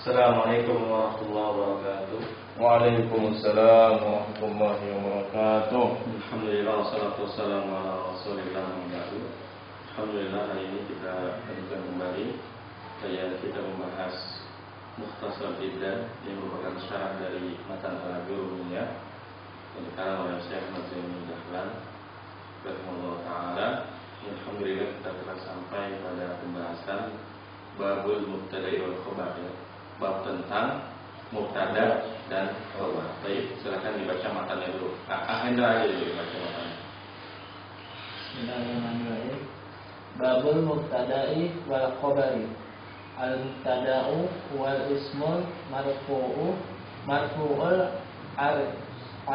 Assalamualaikum warahmatullahi wabarakatuh. Waalaikumsalam warahmatullahi wabarakatuh. Alhamdulillah wassalatu wassalamu ala Rasulillah wabarakatuh. Alhamdulillah hari ini kita lanjutkan kembali kita membahas Mukhtasar Jiddan yang merupakan syarah dari matan Al-Ajurumiyah yang dikarang oleh Syekh Mazini Dahlan rahimahullah ta'ala. Alhamdulillah kita telah sampai pada pembahasan Babul Mubtada'i wal Khobar, ya. Bab tentang mubtada dan khobar. Baik, silakan dibaca matanya dulu. Hendra aja dulu dibaca matanya. Bismillahirrahmanirrahim. Babul Mubtada'i wal Khobari. Al-mubtada'u wal ismul marfu'ul ari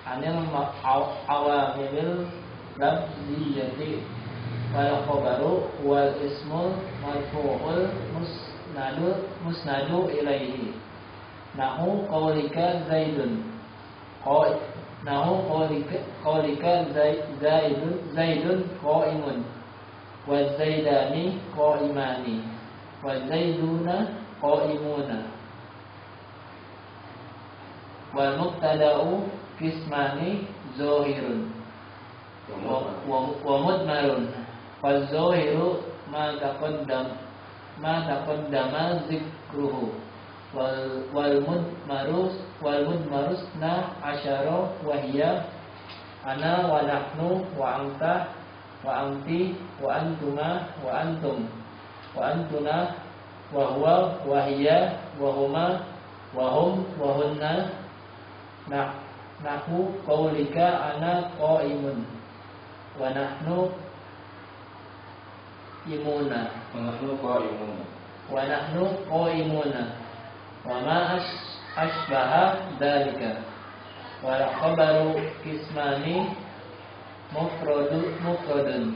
anil awamil lafziyati wal khobaru wal ismul marfu'ul musnadu ilaihi. Nahu qawlika zaidun zaidun qa'imun wa zaidani qa'imani wa zaiduna qa'imuna. Wal mubtada'u qismani zahirun wa mudmarun. Wal zahiru ma taqaddama zikruhu wal mudmarus na asyara wa hiya ana wa nahnu wa anta wa anti wa antuma wa antum wa antuna wa huwa wa hiya wa huma wa hum wa hunna. Nahu qaulika ana qaimun wa nahnu imuna wa nahnu qaimuna wa ma asbaha dzalika. Wal khabaru qismani mufradun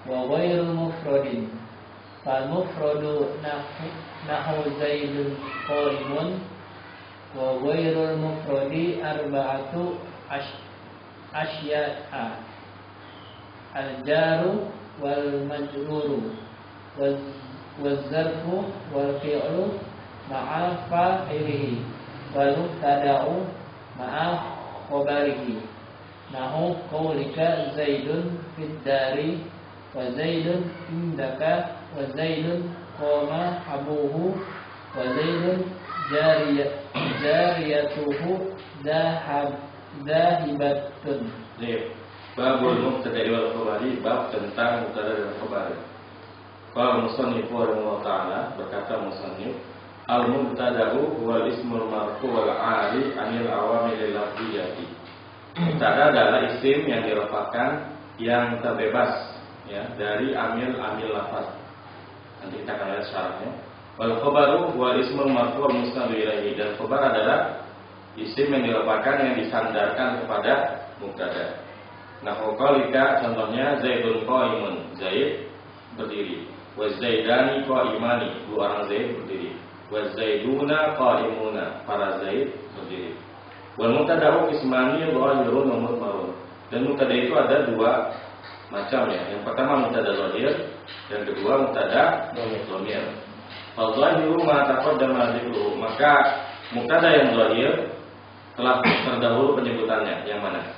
wa ghairu mufradin. Fal mufradu nahu zaidun qaimun wa ghairul mufradi arba'atu asya'a al-jaru wal majruru wal zarfu wal fi'lu ma'a fa'ilihi wal mubtada'u ma'a khabarihi. Nahu qaulika zaidun fid dari wa zaidun indaka wa zaidun qama abuhu wa zaidun jariyatuhu dahibatun. Babul Mubtada'i wal Khobari, bab tentang mubtada dan khobar. Qala musannif rahimahullah ta'ala, berkata musannif, al-mubtada'u wal ismul marfu wal 'ari anil awamil lafziyati. Mubtada adalah isim yang dirafa'kan yang terbebas, ya, dari amil lafaz. Nanti kita akan lihat syaratnya. Wal khobaru wal ismul marfu wal musnadu ilaihi, dan khobar adalah isim yang dirafa'kan yang disandarkan kepada mubtada. Nah, qalika contohnya zaidun qaimun, zaid berdiri. Wa zaidani qaimani, dua orang zaid berdiri. Wa zaiduna qaimuna, para zaid berdiri. Wal mubtada'u qismani dhahirun wa mudmarun. Dan mubtada itu ada dua macam, ya. Yang pertama mubtada dhahir, yang kedua mubtada dhamir. Fal dhahiru ma taqaddama dzikruhu, maka mubtada yang dhahir telah terdahulu penyebutannya. Yang mana?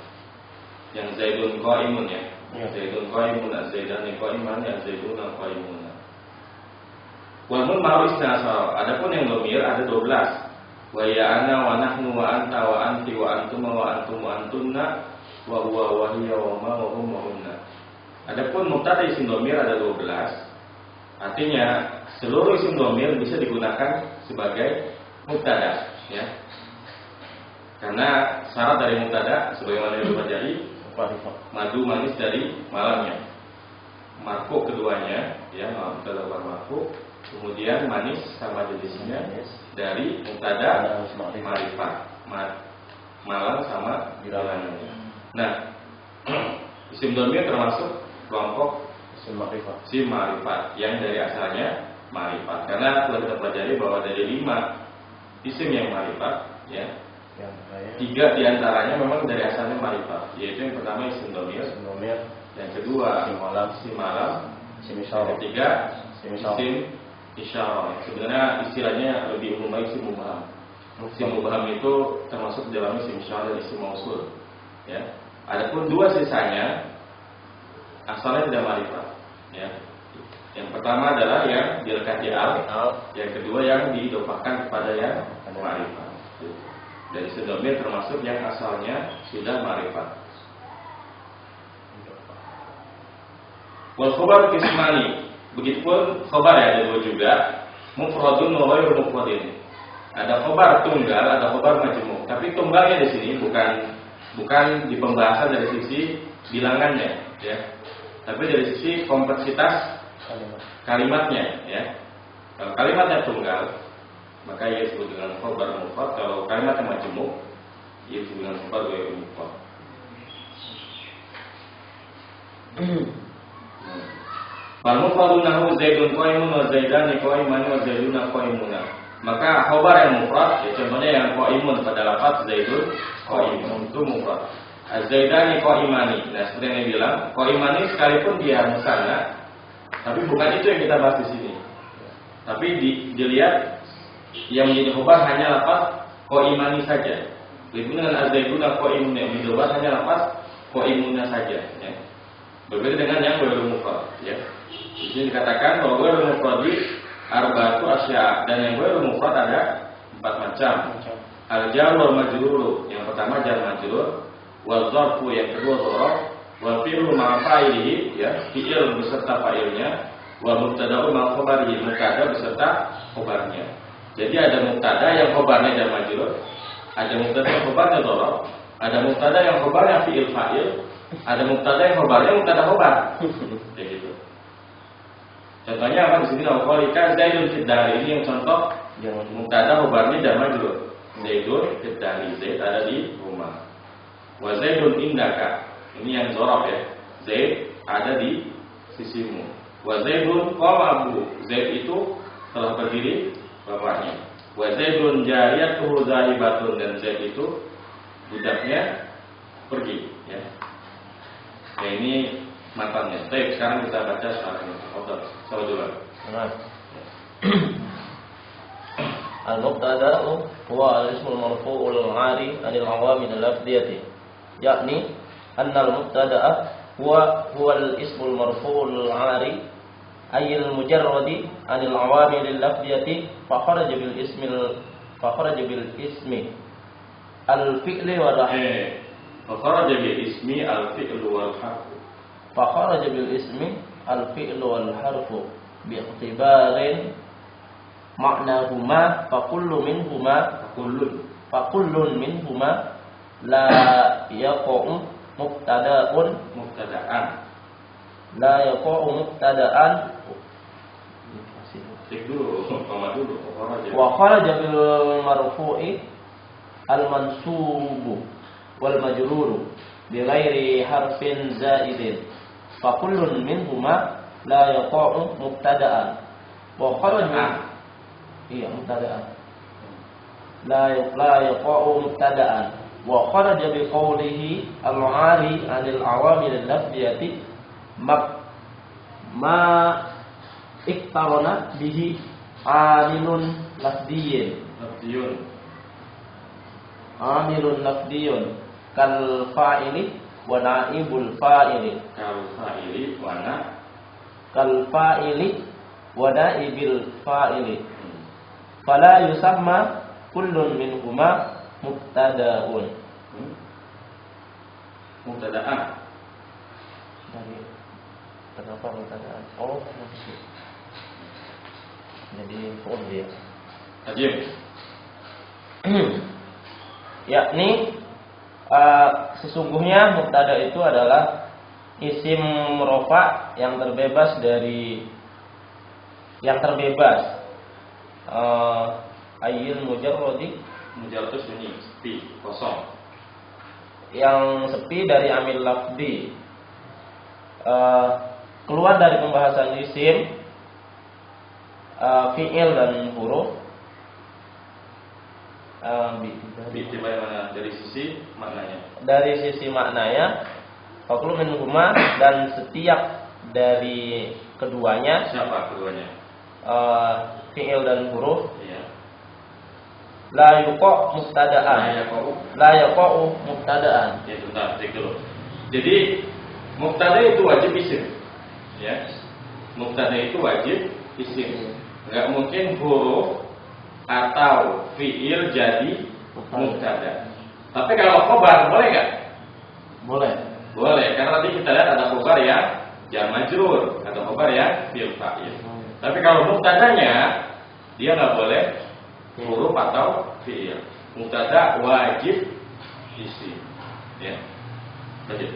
Yang zaidun qaimun, ya. Zaidun qaimun, zaidani qaiman, zaiduna qaimun. Wal mudmaru isna asara. Adapun yang dhamir ada 12. Wa ya ana wa nahnu wa anta wa anti wa antuma wa antum wa antunna wa huwa wa hiya wa ma wa hum wa hunna. Adapun mubtada isim dhamir ada 12. Artinya seluruh isim dhamir bisa digunakan sebagai mubtada, ya. Karena syarat dari mubtada sebagaimana yang terjadi madu manis dari malamnya. Marfu keduanya, ya, mubtada marfu, kemudian manis sama jenisnya dari mubtada ma'rifat, malam sama bilangannya. Nah, isim dhamir termasuk kelompok isim ma'rifat yang dari asalnya ma'rifat. Karena telah kita pelajari bahwa dari 5 isim yang ma'rifat, ya, 3 diantaranya memang dari asalnya ma'rifat, yaitu yang pertama isim dhamir, yang kedua isim malam, yang ketiga isim isyarah. Sebenarnya istilahnya lebih umum lagi isim mubham. Isim mubham itu termasuk dalam isim isyarah dan isim mausul. Ya. Adapun dua sisanya asalnya tidak ma'rifat. Ya. Yang pertama adalah yang dilekati al, yang kedua yang diidofahkan kepada yang ma'rifat. Dari sedomir termasuk yang asalnya sudah ma'rifat. Wal khobar kismani, begitupun khobar ya ada dua juga, mufradun wa ghairu mufradin. Ada khobar tunggal, ada khobar majmuk. Tapi tunggalnya di sini bukan di pembahasan dari sisi bilangannya, ya. Tapi dari sisi kompleksitas kalimatnya, ya. Kalau kalimatnya tunggal, maka ia disebut dengan khobar mufrad. Kalau kalimatnya majmuk, ia disebut dengan khobar ghairu mufrad. Fal mufradu nahu zaidun qaimun wa zaidani qaiman wa zaiduna qaimuna. Maka khobar yang mufrad, ya contohnya yang qaimun pada lafaz zaidun qaimun itu mufrad. Az-zaidani qaimani. Nah, seperti yang bilang, qaimani sekalipun dia musanna, tapi bukan itu yang kita bahas di sini. Tapi dilihat yang menjadi khobar hanya lafaz qaimani saja. Begitu dengan az-zaiduna qaimun yang menjadi hanya lafaz qaimuna saja, ya. Berbeda dengan yang ghairu mufrad, ya. Di sini dikatakan bahwa ghairu mufrad arba'atu asya, dan yang ghairu mufrad ada 4 macam. Al-jar wal majrur, yang pertama jar majrur, wal zarfu yang kedua dzaraf, wal fi'lu ma'a fa'ilihi, ya, fi'il beserta fa'ilnya, wal mubtada'u ma'a khabarihi, mubtada beserta khabarnya. Jadi ada mubtada yang khabarnya jar majrur, ada mubtada yang khabarnya dzaraf, ada mubtada yang khabarnya fi'il fa'il, ada mubtada yang khabarnya mubtada khabar. Kayak gitu. Contohnya apa di sini? Qalika Zaidun fid dari, ini yang contoh yang mubtada khabarnya jar majrur. Zaidun fid dari, Zaid ada di rumah. Wa Zaidun indaka, ini yang dzaraf ya. Zaid ada di sisimu. Wa Zaidun qama abu, Zaid itu telah berdiri bapaknya. Wa Zaidun jariyatuhu zahibatun, dan Zaid itu budaknya pergi, ya. Ya, ini matanya. Baik, sekarang kita baca syarahnya. Coba dulu. Al-mubtada'u huwa al-ismul marfu'ul 'ari 'anil 'awamil al-lafdhiyati, yakni anna al-mubtada'a huwa al-ismul marfu'ul 'ari ay al-mujarradi 'anil 'awamil al-lafdhiyati fa kharaja bil ismi al-fi'li wa rahim. Fakharaja bil ismi al-fi'lu wal harfu. Fakharaja bil ismi al-fi'lu wal harfu bi'tibarin ma'nahuma fakullun minhuma la yaqa'u mubtada'an la yaqa'u mubtada'an wa kharaja bil marfu'i al-mansubu wal majruru bi ghairi harfin zaidin fa kullun minhuma la yaqa'u mubtada'an wa kharaja mubtada'an la yaqa'u mubtada'an wa kharaja bi qawlihi al-'ari 'anil 'awamil al-lafdhiyati ma iktarana bihi 'amilun lafdiyun kal fa'ili wa naibul fa'ili wa naibil fa'ili fala yusamma kullun minhuma mubtada'un. Mubtada'an dari kenapa mubtada'an? Oh, jadi fi'il dia. Ajib. Yakni sesungguhnya mubtada itu adalah isim rafa yang terbebas ayil mujarradi, mujarrad itu sunyi, sepi, kosong, yang sepi dari amil lafzi, keluar dari pembahasan isim, fi'il dan huruf, dari sisi maknanya. Dari sisi maknanya, fakul minhuma, dan setiap dari keduanya. Siapa keduanya? fi'il dan huruf. Ya. La yuqa mubtada'an. La yaqa'u mubtada'an. Ya, bentar, cek dulu. Jadi mubtada itu wajib isim. Ya. Mubtada itu wajib isim. Enggak mungkin huruf atau fi'il jadi mubtada. Tapi kalau khobar boleh enggak? Boleh. Boleh, karena tadi kita lihat ada khobar yang jar majrur, ada khobar yang fi'il fa'il. Tapi kalau mubtadanya dia enggak boleh huruf atau fi'il. Mubtada wajib isim. Ya. Lanjut.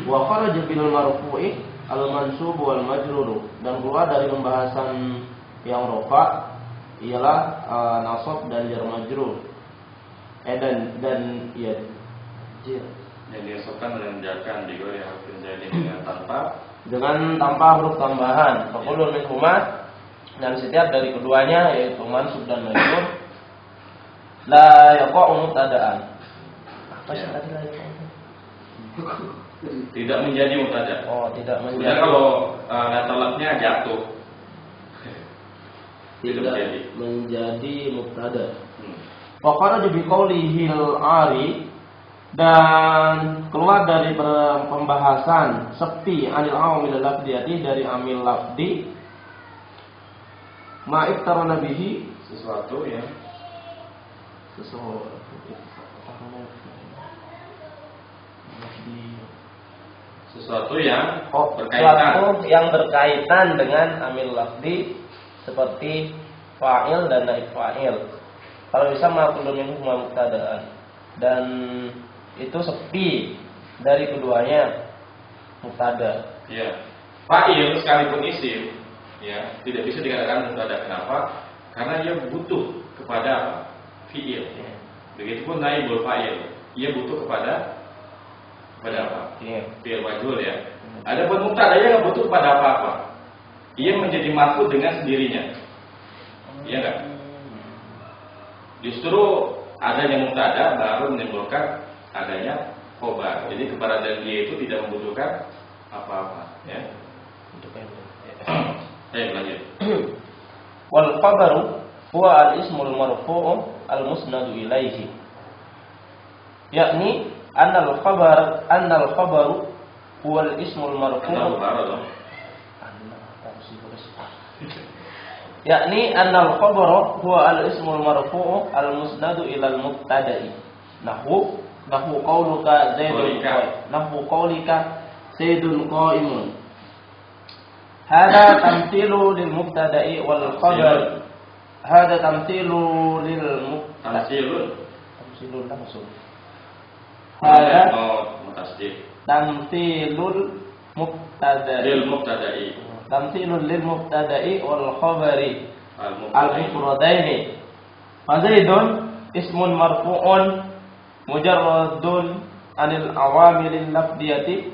Wa kharaja bil marfu'i al mansub wal majrur, dan keluar dari pembahasan yang rafa ialah nasab dan jar majrur. Dan ya Yang diasupkan dan menjakan juga yang harus menjadi dengan tanpa huruf tambahan. Faqulun min huma, dan setiap dari keduanya yaitu mansub dan majrur la yaqa'u mubtada'an. Apa sih tadi la yaqa'u? Tidak menjadi mubtada. Oh, tidak Sudah menjadi. kalau talaknya jatuh. Tidak menjadi mubtada. Hmm. Wa kharaja bi qawlihi al-ari, dan keluar dari pembahasan sepi anil awamil lafdiyati, dari amil lafdi ma'ib tarana bihi, Sesuatu yang berkaitan. Sesuatu yang berkaitan dengan amil lafdi seperti fa'il dan naib fa'il. Kalau bisa maqulun minhu mubtada'an, dan itu sepi dari keduanya mubtada. Ya. Fa'il sekalipun isim, ya, tidak bisa dikatakan mubtada. Kenapa? Karena dia butuh kepada apa? Fi'il. Begitupun naibul fa'il, ia butuh kepada apa? Fi'il majhul, ya. Adapun mubtada dia enggak butuh kepada apa-apa. Ia menjadi marfu dengan sendirinya. Iya enggak? Justru adanya mubtada baru menimbulkan adanya khobar. Jadi keberadaan dia itu tidak membutuhkan apa-apa, ya. Lanjut. Wal khabaru huwa al-ismul marfu'u al-musnadu ilaihi. Yakni anna al-khabaru huwa al-ismul marfu'u. Yakni anna al-khabaru huwa al-ismul marfu'u al-musnadu ila al-mubtada'i. Nahu qauluka Zaidun qa'imun. Hada tamthilu lil mubtada'i wal khabar. Hada tamthilu lil tamthilun langsung. Hada tamthilul mubtada'i. Tamthilul lil mubtada'i wal khabari al-mufradaini. Fa Zaidun ismun marfu'un mujarradun anil awamilil lafdiyati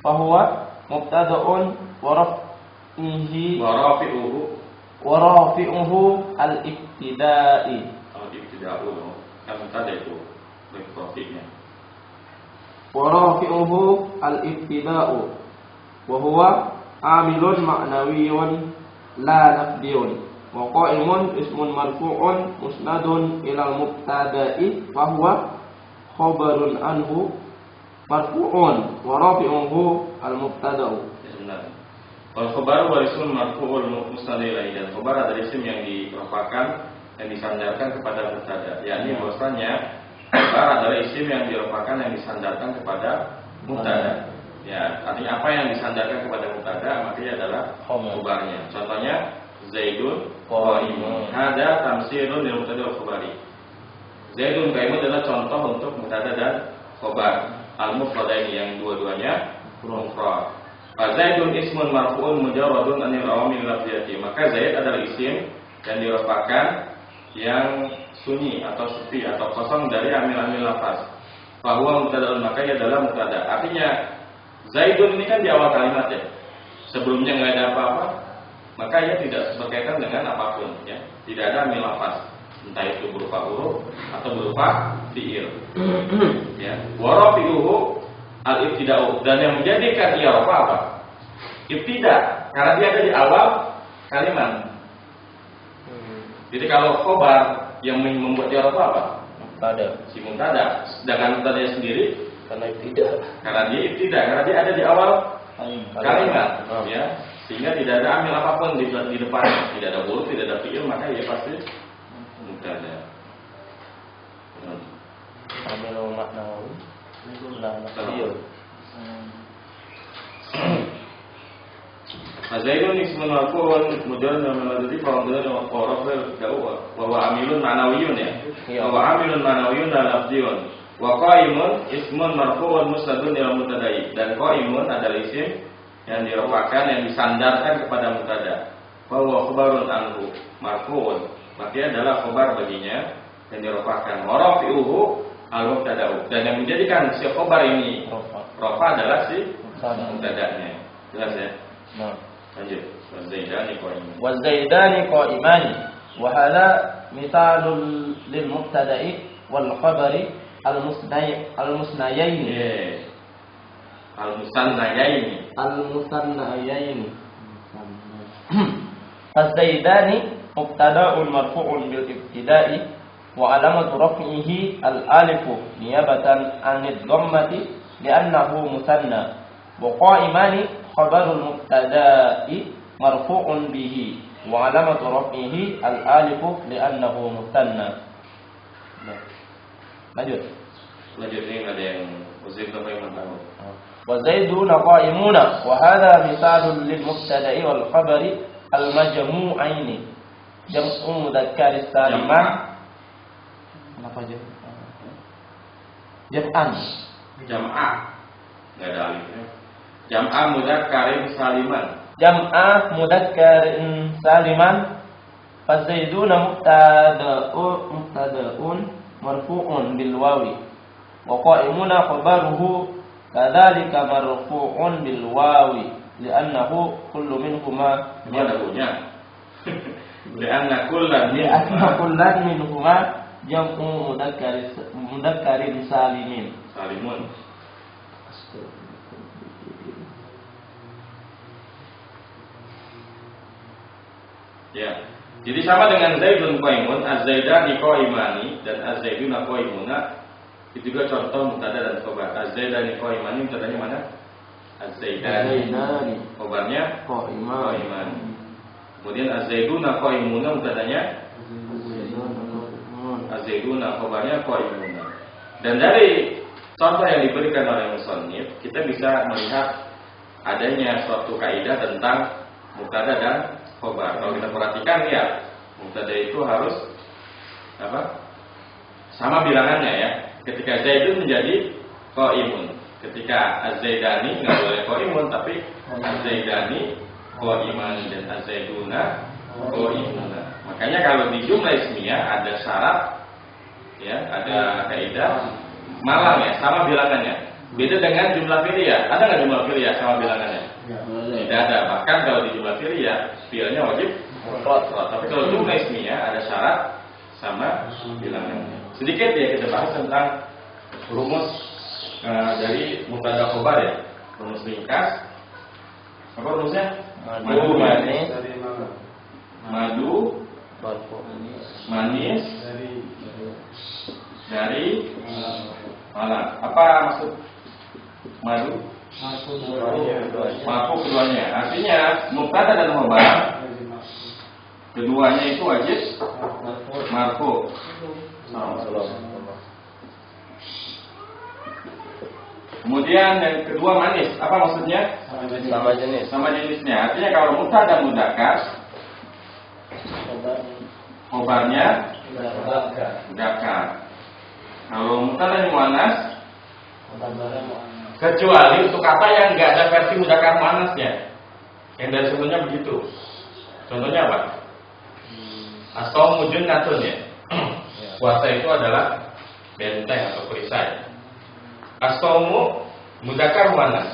fa huwa mubtada'un wa rafi'uhu al-ibtida'i. Al-ibtida'u kan mubtada itu rafi'nya. Wa rafi'uhu al-ibtida'u wa huwa amilun ma'nawiyyun la lafdiyun. Wa qa'imun ismun marfu'un musnadun ilal mubtada'i fa huwa khabarun anhu marfu'un wa rafi'uhu al-mubtada'u. Wal khabar wal ismun marfu'ul musnad ilaihi, dan khabar adalah isim yang dirafa'kan yang disandarkan kepada mubtada. Yakni bahwasanya khabar adalah isim yang dirafa'kan yang disandarkan kepada mubtada. Ya, artinya apa yang disandarkan kepada mubtada maka dia adalah khabarnya. Contohnya Zaidun qa'imun. Hada tamsilun lil mubtada wal khabari. Zaidun qa'imun adalah contoh untuk mubtada dan khabar al-mufradaini yang dua-duanya mufrad. Zaidun ismun marfu'un mujarradun anil awamil lafziyati. Maka Zaid adalah isim dan dirafa'kan yang sunyi atau sepi atau kosong dari amil-amil lafaz. Bahwa mubtada'un, maka ia adalah mubtada. Artinya Zaidun ini kan di awal kalimat, ya. Sebelumnya enggak ada apa-apa, maka ia tidak berkaitan dengan apapun, ya. Tidak ada amil lafaz, entah itu berupa huruf atau berupa fi'il. Ya. Wa rafi'uhu al-ibtida'u, dan yang menjadikan ia rafa apa? ibtida karena dia ada di awal kalimat. Jadi kalau khobar yang membuat dia apa? Mubtada. Si mubtada. Sedangkan mubtada sendiri Karena ibtida. karena dia ada di awal kalimat, ya. Sehingga tidak ada amil apapun di depan, tidak ada huruf, tidak ada fi'il, maka dia pasti mubtada. Amil maknawi. Nah, fi'il. Zaidun ismun marfu'un mujarrad min al-madhi fa huwa qarafil da'wa wa huwa amilun ma'nawiyyun ya. Wa amilun ma'nawiyyun la lafdiyun. Wa qa'imun ismun marfu'un musnadun ila mubtada'i. Dan qa'imun adalah isim yang dirofakkan, yang disandarkan kepada mubtada. Wa huwa khabarun anhu marfu'un. Maka adalah khabar baginya yang dirofakkan. Wa rafi'uhu al-mubtada'u. Dan yang menjadikan si khabar ini rafa adalah si mubtada'nya. Jelas ya? Nah. Lanjut. والزيدان قائمان وهذا مثال للمبتدأ والخبر المثنيين فالزيدان مبتدأ مرفوع بالابتداء وعلامة رفعه الألف نيابة عن الضمة لأنه مثنى وقائمان خبر المبتدأ مرفوع به وعلامة رفعه الألف لأنه مثنى. Lanjut ini ada yang Zaid apa yang tahu. وزيدون قائمون وهذا مثال للمبتدأ والخبر المجموعين جمع مذكر سالما. Kenapa jam'an? Jam'ah. Enggak ada alifnya. Jam'ah mudzakkarin saliman. Jam'ah mudzakkarin saliman. Fazaiduna mubtada'un marfu'un bil wawi. Wa qa'imuna khabaruhu kadzalika marfu'un bil wawi li'annahu kullu minhuma jam'unya. Li'anna kullan minhuma jam'u mudzakkarin salimin. Salimun. Ya. Jadi sama dengan Zaidun qaimun, az-zaidani qaimani dan az-zaiduna qaimuna. Itu juga contoh mubtada dan khabar. Az-zaidani qaimani mubtadanya mana? Az-zaidani. Khabarnya qaimani. Kemudian az-zaiduna qaimuna mubtadanya az-zaiduna, khabarnya qaimuna. Dan dari contoh yang diberikan oleh musannif, kita bisa melihat adanya suatu kaidah tentang mubtada dan khabar. Kalau kita perhatikan ya, mubtada itu harus apa? Sama bilangannya ya. Ketika Zaidun menjadi qaimun. Ketika az-zaidani enggak boleh qaimun, tapi az-zaidani qaimani dan az-zaiduna qaimuna. Makanya kalau di jumlah ismiyah ada syarat ya, ada kaidah malang ya, sama bilangannya. Beda dengan jumlah fi'liyah. Ada enggak jumlah fi'liyah sama bilangannya? Tidak ada. Bahkan kalau di jumlah fi'liyah, fi'ilnya wajib mufrad. Tapi kalau jumlah ismiyah ada syarat sama bilangannya. Sedikit ya kita bahas tentang rumus dari mubtada khabar ya. Rumus ringkas. Apa rumusnya? Madu manis. Madu manis dari malam. Apa maksud madu? Marfu keduanya. Artinya mubtada dan khabar keduanya itu wajib marfu. Kemudian yang kedua manis. Apa maksudnya? Sama jenis. Sama jenisnya. Artinya kalau mubtada mudzakkar, khabarnya mudzakkar. Kalau mubtada muannas, kecuali untuk kata yang enggak ada versi mudzakkar muannasnya. Yang dari sebelumnya begitu. Contohnya apa? As-shaumu junnatun ya. Puasa itu adalah benteng atau perisai. As-shaumu mudzakkar muannas.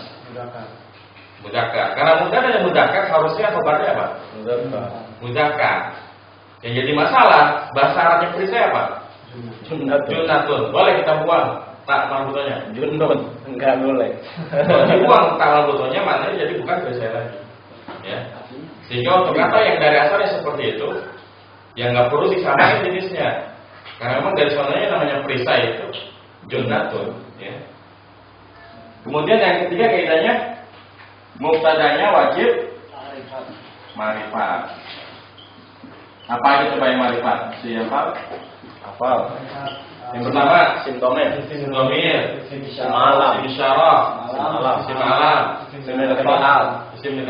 Mudzakkar. Karena mudzakkar dan mudzakkar harusnya khabarnya apa? Mudzakkar. Yang jadi masalah bahasa Arabnya perisai apa? Junnatun. Boleh kita buang tak marbutonya? Junnun enggak boleh. Kalau dibuang tak marbutonya maknanya jadi bukan perisai lagi. Ya. Sehingga untuk kata yang dari asalnya seperti itu, yang nggak perlu disamakan jenisnya. Karena memang dari sononya namanya perisai itu jumlatun. Ya. Kemudian yang ketiga kaidahnya mubtadanya wajib ma'rifat. Apa aja coba yang ma'rifat? Siapa? Hafal. Yang pertama simtomir, isim alam, isim isyarah, isim alam, isim al, isim al, isim yang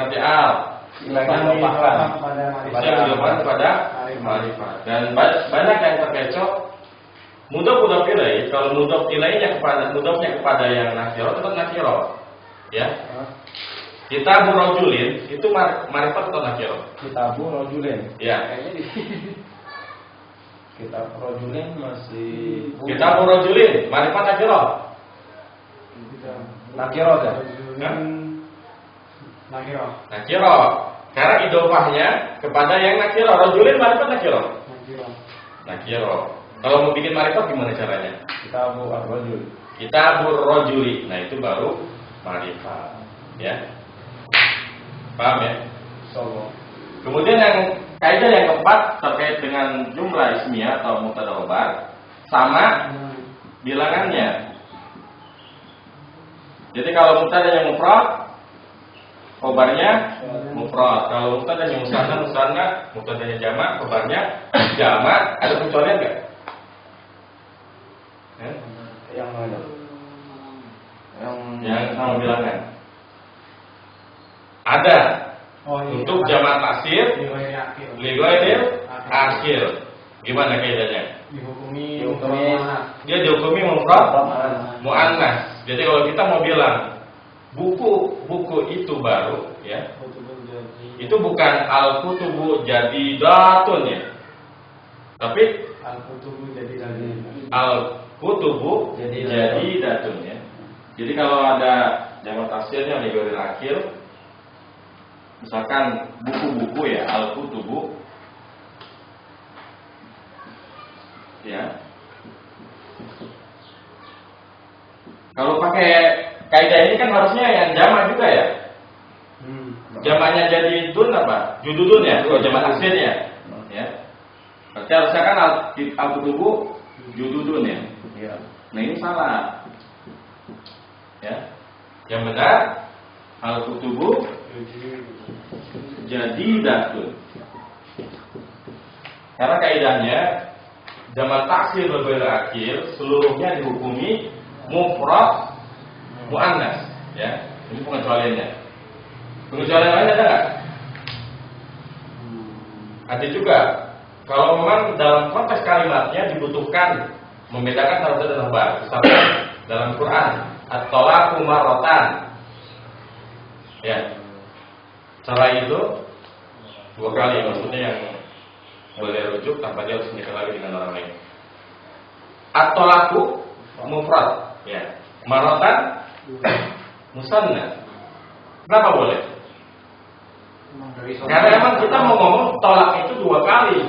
dilakukan pada ma'rifat. Dan banyak yang terkecoh mudhof ilaih. Kalau mudhof ilaihnya kepada yang nakiro tetap nakiro. Ya. Kitabu rajulin itu ma'rifat atau nakiro? Kitabu rajulin. Ya. Kitab rajulin masih Kitabu rajulin ma'rifat nakiro? nakiro kan? Nakiro. Karena idofahnya kepada yang nakiro. Rajulin ma'rifat nakiro? Nakiro. Kalau mau bikin ma'rifat gimana caranya? Kitabu ar-rajul. Kitabur rajuli. Nah, itu baru ma'rifat. Ya. Paham ya? Insyaallah. Kemudian yang kaidah yang keempat terkait dengan jumlah ismiyah atau mubtada khobar sama bilangannya. Jadi kalau mubtadanya mufrad, khobarnya mufrad. Kalau mubtadanya musanna, mubtadanya jamak, khobarnya jamak. Ada pengecualian enggak? Yang mana? Yang sama bilangan. Ada. Untuk jamak taksir li ghairil akhir. Gimana kaidahnya? Dia dihukumi mufrad muannas. Jadi kalau kita mau bilang buku itu baru ya. Itu bukan al-kutubu jadidatun ya. Tapi al-kutubu jadidatun ya. Jadi kalau ada jamak taksirnya li ghairil akhir, misalkan buku-buku ya, al-kutubu ya. Kalau pakai kaidah ini kan harusnya yang jamak juga ya. Jamaknya jadi dun apa? Jududun ya, kalau jamak taksirnya. Ya. Berarti harusnya kan al-kutubu jududun ya. Nah, ini salah. Ya. Yang benar al-kutubu jadidatun. Karena kaidahnya jamak taksir ghairil akhir seluruhnya dihukumi mufrad muannas ya. Ini pengecualiannya. Pengecualian lain ada enggak? Ada juga. Kalau memang dalam konteks kalimatnya dibutuhkan membedakan harus dan khobar. Misalnya dalam Quran at-talaqu marratan. Ya. Cara itu 2 kali, maksudnya yang boleh rujuk tanpa dia harus menikah lagi dengan orang lain. At-talaqu mufrad, ya. Marratan musanna. Kenapa boleh? Karena memang kita mau ngomong tolak itu 2 kali,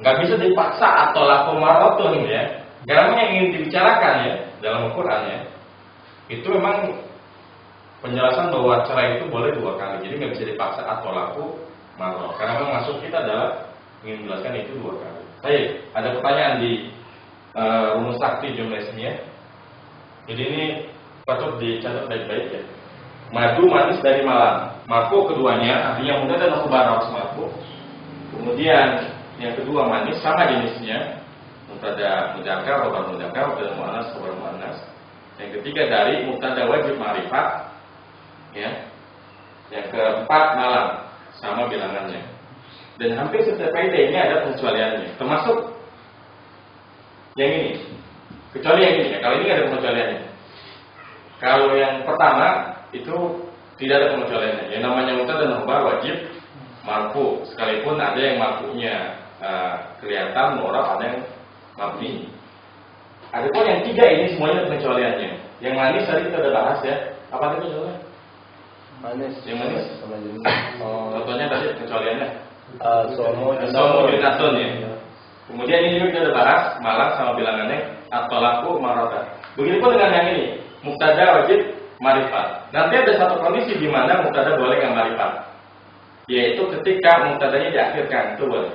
nggak bisa dipaksa at-talaqu marratun ya. Karena memang yang ingin dibicarakan ya dalam Al-Quran ya, itu memang penjelasan bahwa cerai itu boleh 2 kali, jadi nggak bisa dipaksa at-talaqu marrat. Karena memang maksud kita adalah ingin menjelaskan itu 2 kali. Baik, ada pertanyaan di rumus sakti jumlah ismiyah. Jadi ini patut dicatat baik-baik ya. Madu manis dari malam. Marfu keduanya artinya mudah dan khobar harus marfu. Kemudian yang kedua manis sama jenisnya. Mubtada mudzakkar, khobar mudzakkar, mubtada muannas, khobar muannas. Yang ketiga dari mubtada wajib ma'rifat. Ya. Yang keempat malam sama bilangannya. Dan hampir setiap kaidah ini ada pengecualiannya, termasuk yang ini. Kecuali yang ini ya. Kalau ini ada pengecualiannya. Kalau yang pertama itu tidak ada pengecualiannya. Yang namanya mubtada dan khobar wajib marfu, sekalipun ada yang marfunya kelihatan mu'rab, ada yang mabni. Adapun yang 3 ini semuanya pengecualiannya. Yang manis tadi kita udah bahas ya. Apa itu contohnya? Manis. Yang manis sama jenis. Contohnya tadi pengecualiannya. Somo junatun ya. Kemudian ini juga kita udah bahas malam sama bilangannya at-talaqu marratan. Begitupun dengan yang ini, mubtada wajib ma'rifat. Nanti ada satu kondisi di mana mubtada boleh nggak ma'rifat. yaitu ketika mubtadanya diakhirkan, itu boleh.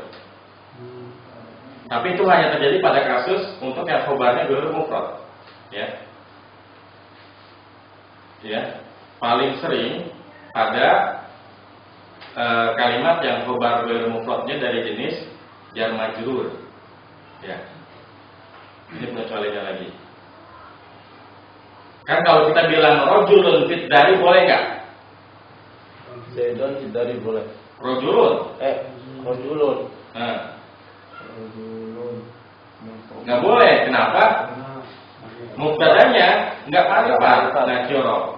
Tapi itu hanya terjadi pada kasus untuk yang khobarnya ghairu mufrad. Ya. Ya. Paling sering pada kalimat yang khobar ghairu mufradnya dari jenis jar majrur. Ya. Ini pengecualiannya lagi. Kan kalau kita bilang rajulun fit dari boleh enggak? Zaidun fit dari boleh. Rajulun. Rajulun. Nah. Nggak boleh. Kenapa? Mubtadanya nggak ma'rifat. Nakiro.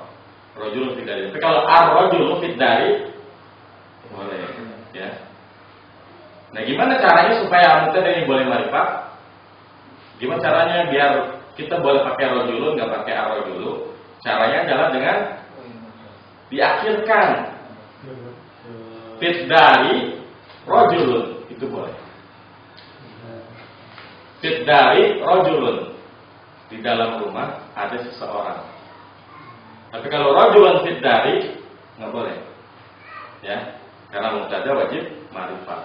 Rajulun fit dari. Tapi kalau ar-rajulu fit dari boleh. Ya. Nah, gimana caranya supaya mubtada ini boleh ma'rifat? Gimana caranya biar kita boleh pakai rajulun, nggak pakai ar-rajulu? Caranya adalah dengan diakhirkan fit dari rajulun, itu boleh. Fit dari rajulun, di dalam rumah ada seseorang. Tapi kalau rajulun fit dari nggak boleh, ya, karena mubtada wajib ma'rifat.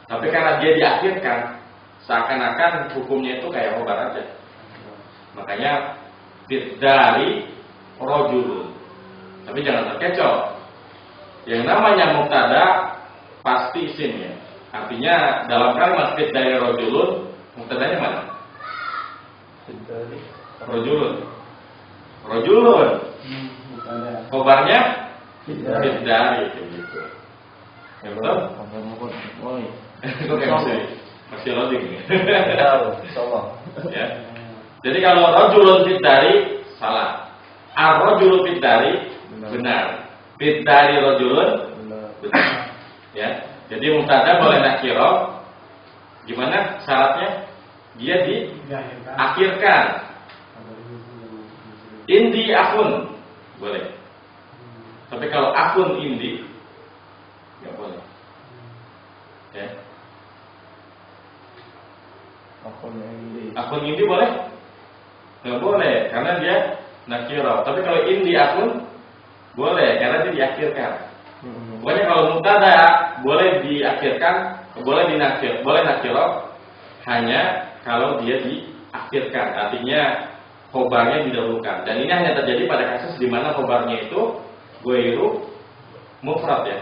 Tapi karena dia diakhirkan, seakan-akan hukumnya itu kayak khobar aja. Makanya fit dari rajulun. Tapi jangan terkecoh. Yang namanya mubtada pasti isim ya. Artinya dalam kalimat fit dari rajulun, mubtadanya mana? Fit dari Rajulun. Rajulun. Khobarnya fit dari gitu. Ya betul? Oh iya. Itu kayak masih loading nih. Insyaallah. Ya. Jadi kalau rajulun fit dari salah. Ar-rajulu fit dari benar. Fit dari rajulun benar. Ya. Jadi mubtada boleh nakiro. Gimana syaratnya? Dia diakhirkan. Indi akun boleh. Tapi kalau akun indi nggak boleh. Ya. Akun indi boleh? Nggak boleh karena dia nakiro. Tapi kalau indi akun boleh karena dia diakhirkan. Pokoknya kalau mubtada boleh diakhirkan, boleh nakiro hanya kalau dia diakhirkan. Artinya khobarnya didahulukan. Dan ini hanya terjadi pada kasus di mana khobarnya itu ghairu mufrad ya.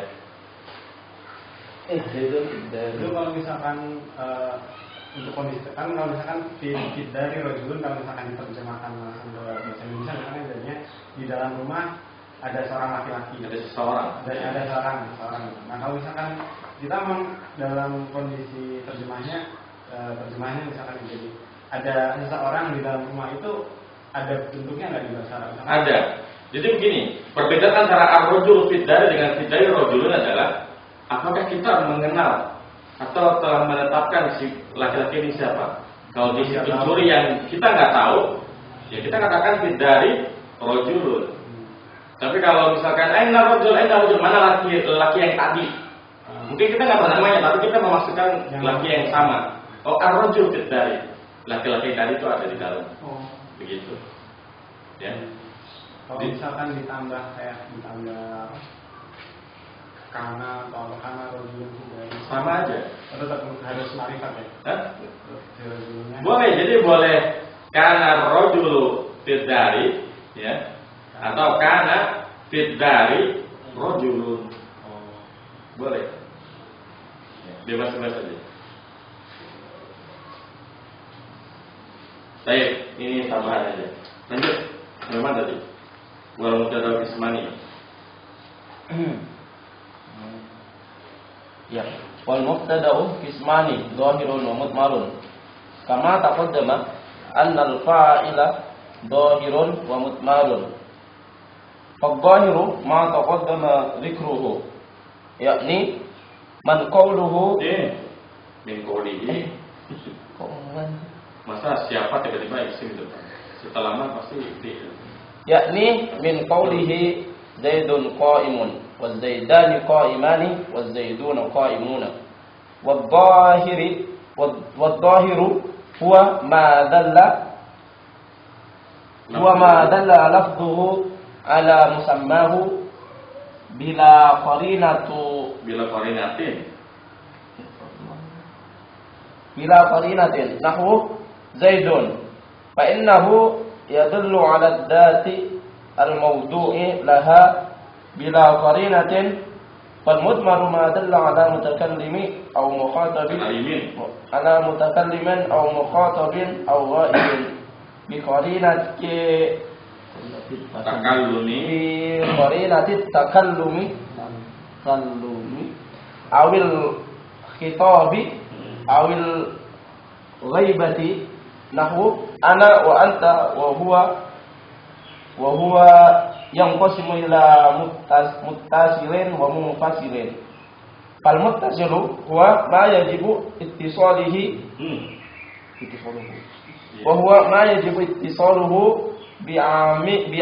Itu kalau misalkan untuk kondisi kan kalau misalkan fit dari rajulun, kalau misalkan diterjemahkan langsung ke bahasa Indonesia misalnya jadinya di dalam rumah ada seorang laki-laki, Ada seseorang. ada seorang. Nah kalau misalkan kita dalam kondisi terjemahnya misalkan jadi ada seseorang di dalam rumah, itu ada bentuknya nggak di bahasa Arab? Ada. Jadi begini, perbedaan antara ar-rajul fit dari dengan fit dari rajulun adalah apakah kita mengenal atau telah menetapkan si laki-laki ini siapa. Kalau di pencuri yang kita nggak tahu, ya kita katakan fit dari rajulun. Tapi kalau misalkan aina rajul, mana laki yang tadi? Mungkin kita nggak pernah namanya, tapi kita memasukkan laki yang sama. Oh, ar-rajul fit dari, laki-laki tadi itu ada di dalam. Begitu. Ya. Kalau misalkan ditambah karena rajulun sama aja. Tetap harus ma'rifat ya. Hah? Boleh, jadi boleh karena rajulu fit dari, ya. Atau karena fit dari rajulun. Boleh. Bebas-bebas aja. Baik, ini tambahan aja. Lanjut. Memang tadi. Wal mubtada ismani. Ya, wal mubtada'u qismani dhahirun wa mudmarun. Kama taqaddama anna al-fa'ila dhahirun wa mudmarun. Fadh-dhahiru ma taqaddama dhikruhu, yakni man qawluhu Min qawlihi. Masa siapa tiba-tiba isim depan? Setelah man pasti di. yakni min qawlihi zaidun qa'imun wa zaidani qa'imani wa zaiduna qa'imuna. Wadh-dhahiru huwa ma dalla lafdhuhu ala musammahu bila bila qarinatin. Bila qarinatin nahwu Zaidun fa innahu yadullu 'ala ad-dati al-mawdu'i laha bila qarinatin fal mudmaru ma dalla 'ala mutakallimi aw mukhatabin ala mutakallimin aw mukhatabin aw ghaibin bi qarinati takallumi bi qarinati takallumi awil khitabi awil ghaibati nahwu ana wa anta wa huwa yanqasimu ila muttasilin wa munfasilin. Fal muttasilu huwa ma yajibu ittisalihi wa huwa ma yajibu ittisaluhu bi'amiluhu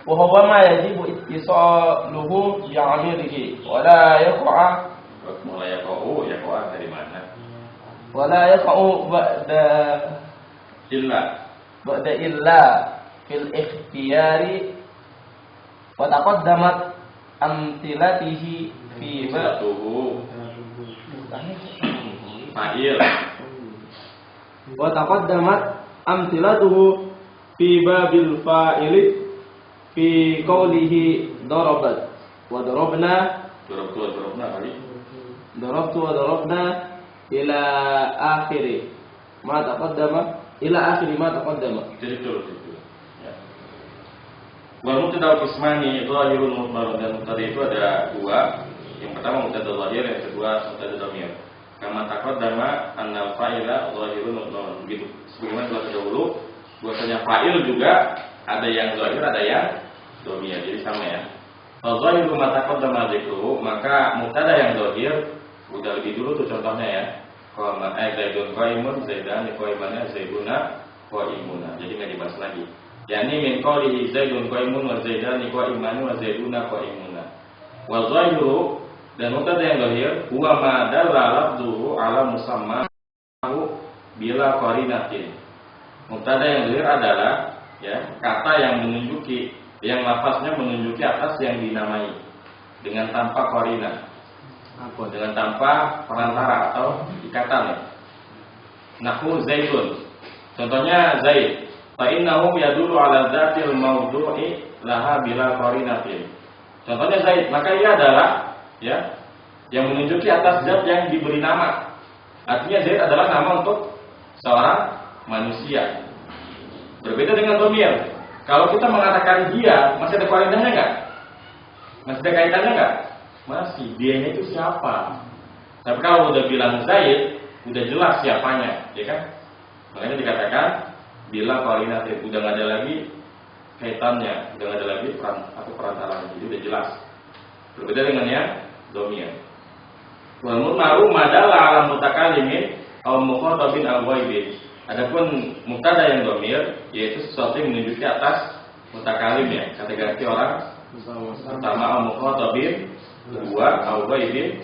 wa huwa ma yajibu ittisaluhu bi'amilihi wa la yaqa'a dari mana? Wala yaqa'u ba'da illa fil ikhtiyari wa taqaddamat amthilatihi fi fa'il wa taqaddamat amthilatuhu fi babil fa'ili fi qawlihi darabat wa darabna kali darabtu wa darabna ila akhiri ma taqaddama jadi terus ya. Wal mubtada qismani dhahirun mudmar, dan mubtada itu ada dua. Yang pertama mubtada dhahir, yang kedua mubtada dhamir. Kama taqaddama anna fa'ila dhahirun mudmar. Begitu sebagaimana telah terdahulu bahwasanya fa'il juga ada yang dhahir, ada yang dhamir. Jadi sama ya. Al-dhahiru ma taqaddama dzikruhu, maka mubtada yang dhahir udah lebih dulu tuh contohnya ya. Qama Zaidun qaimun, Zaidan qaimannya, Zaiduna qaimuna. Jadi enggak dibahas lagi. Yani min qawlihi Zaidun qaimun wa Zaidan qaimanu wa Zaiduna qaimuna. Wa dhahiru, dan mubtada yang dhahir huwa ma dalla lafdhuhu ala musammahu bila qarinatin. Mubtada yang dhahir adalah ya kata yang menunjuki, yang lafaznya menunjuki atas yang dinamai dengan tanpa qarina. Dengan tanpa perantara atau ikatan ya. Nahwu Zaidun. Contohnya Zaid. Fa innahu yadullu ala dzatil mawdu'i laha bila qarinatin. Contohnya Zaid, maka ia adalah ya yang menunjuki atas zat yang diberi nama. Artinya Zaid adalah nama untuk seorang manusia. Berbeda dengan dhamir. Kalau kita mengatakan dia, masih ada qarinahnya enggak? Masih ada kaitannya enggak? Masih, dianya itu siapa? Tapi kalau udah bilang Zaid, udah jelas siapanya, ya kan? Makanya dikatakan bila qarinatin, udah nggak ada lagi kaitannya, udah nggak ada lagi perantara, jadi udah jelas. Berbeda dengan yang dhamir. Wal mudmaru madalla ala mutakallimin aw mukhatabin aw ghaibin. Adapun mubtada yang dhamir yaitu sesuatu yang menunjuki atas mutakallim ya, kategori orang pertama al mukhatabin, kedua au ghaibin,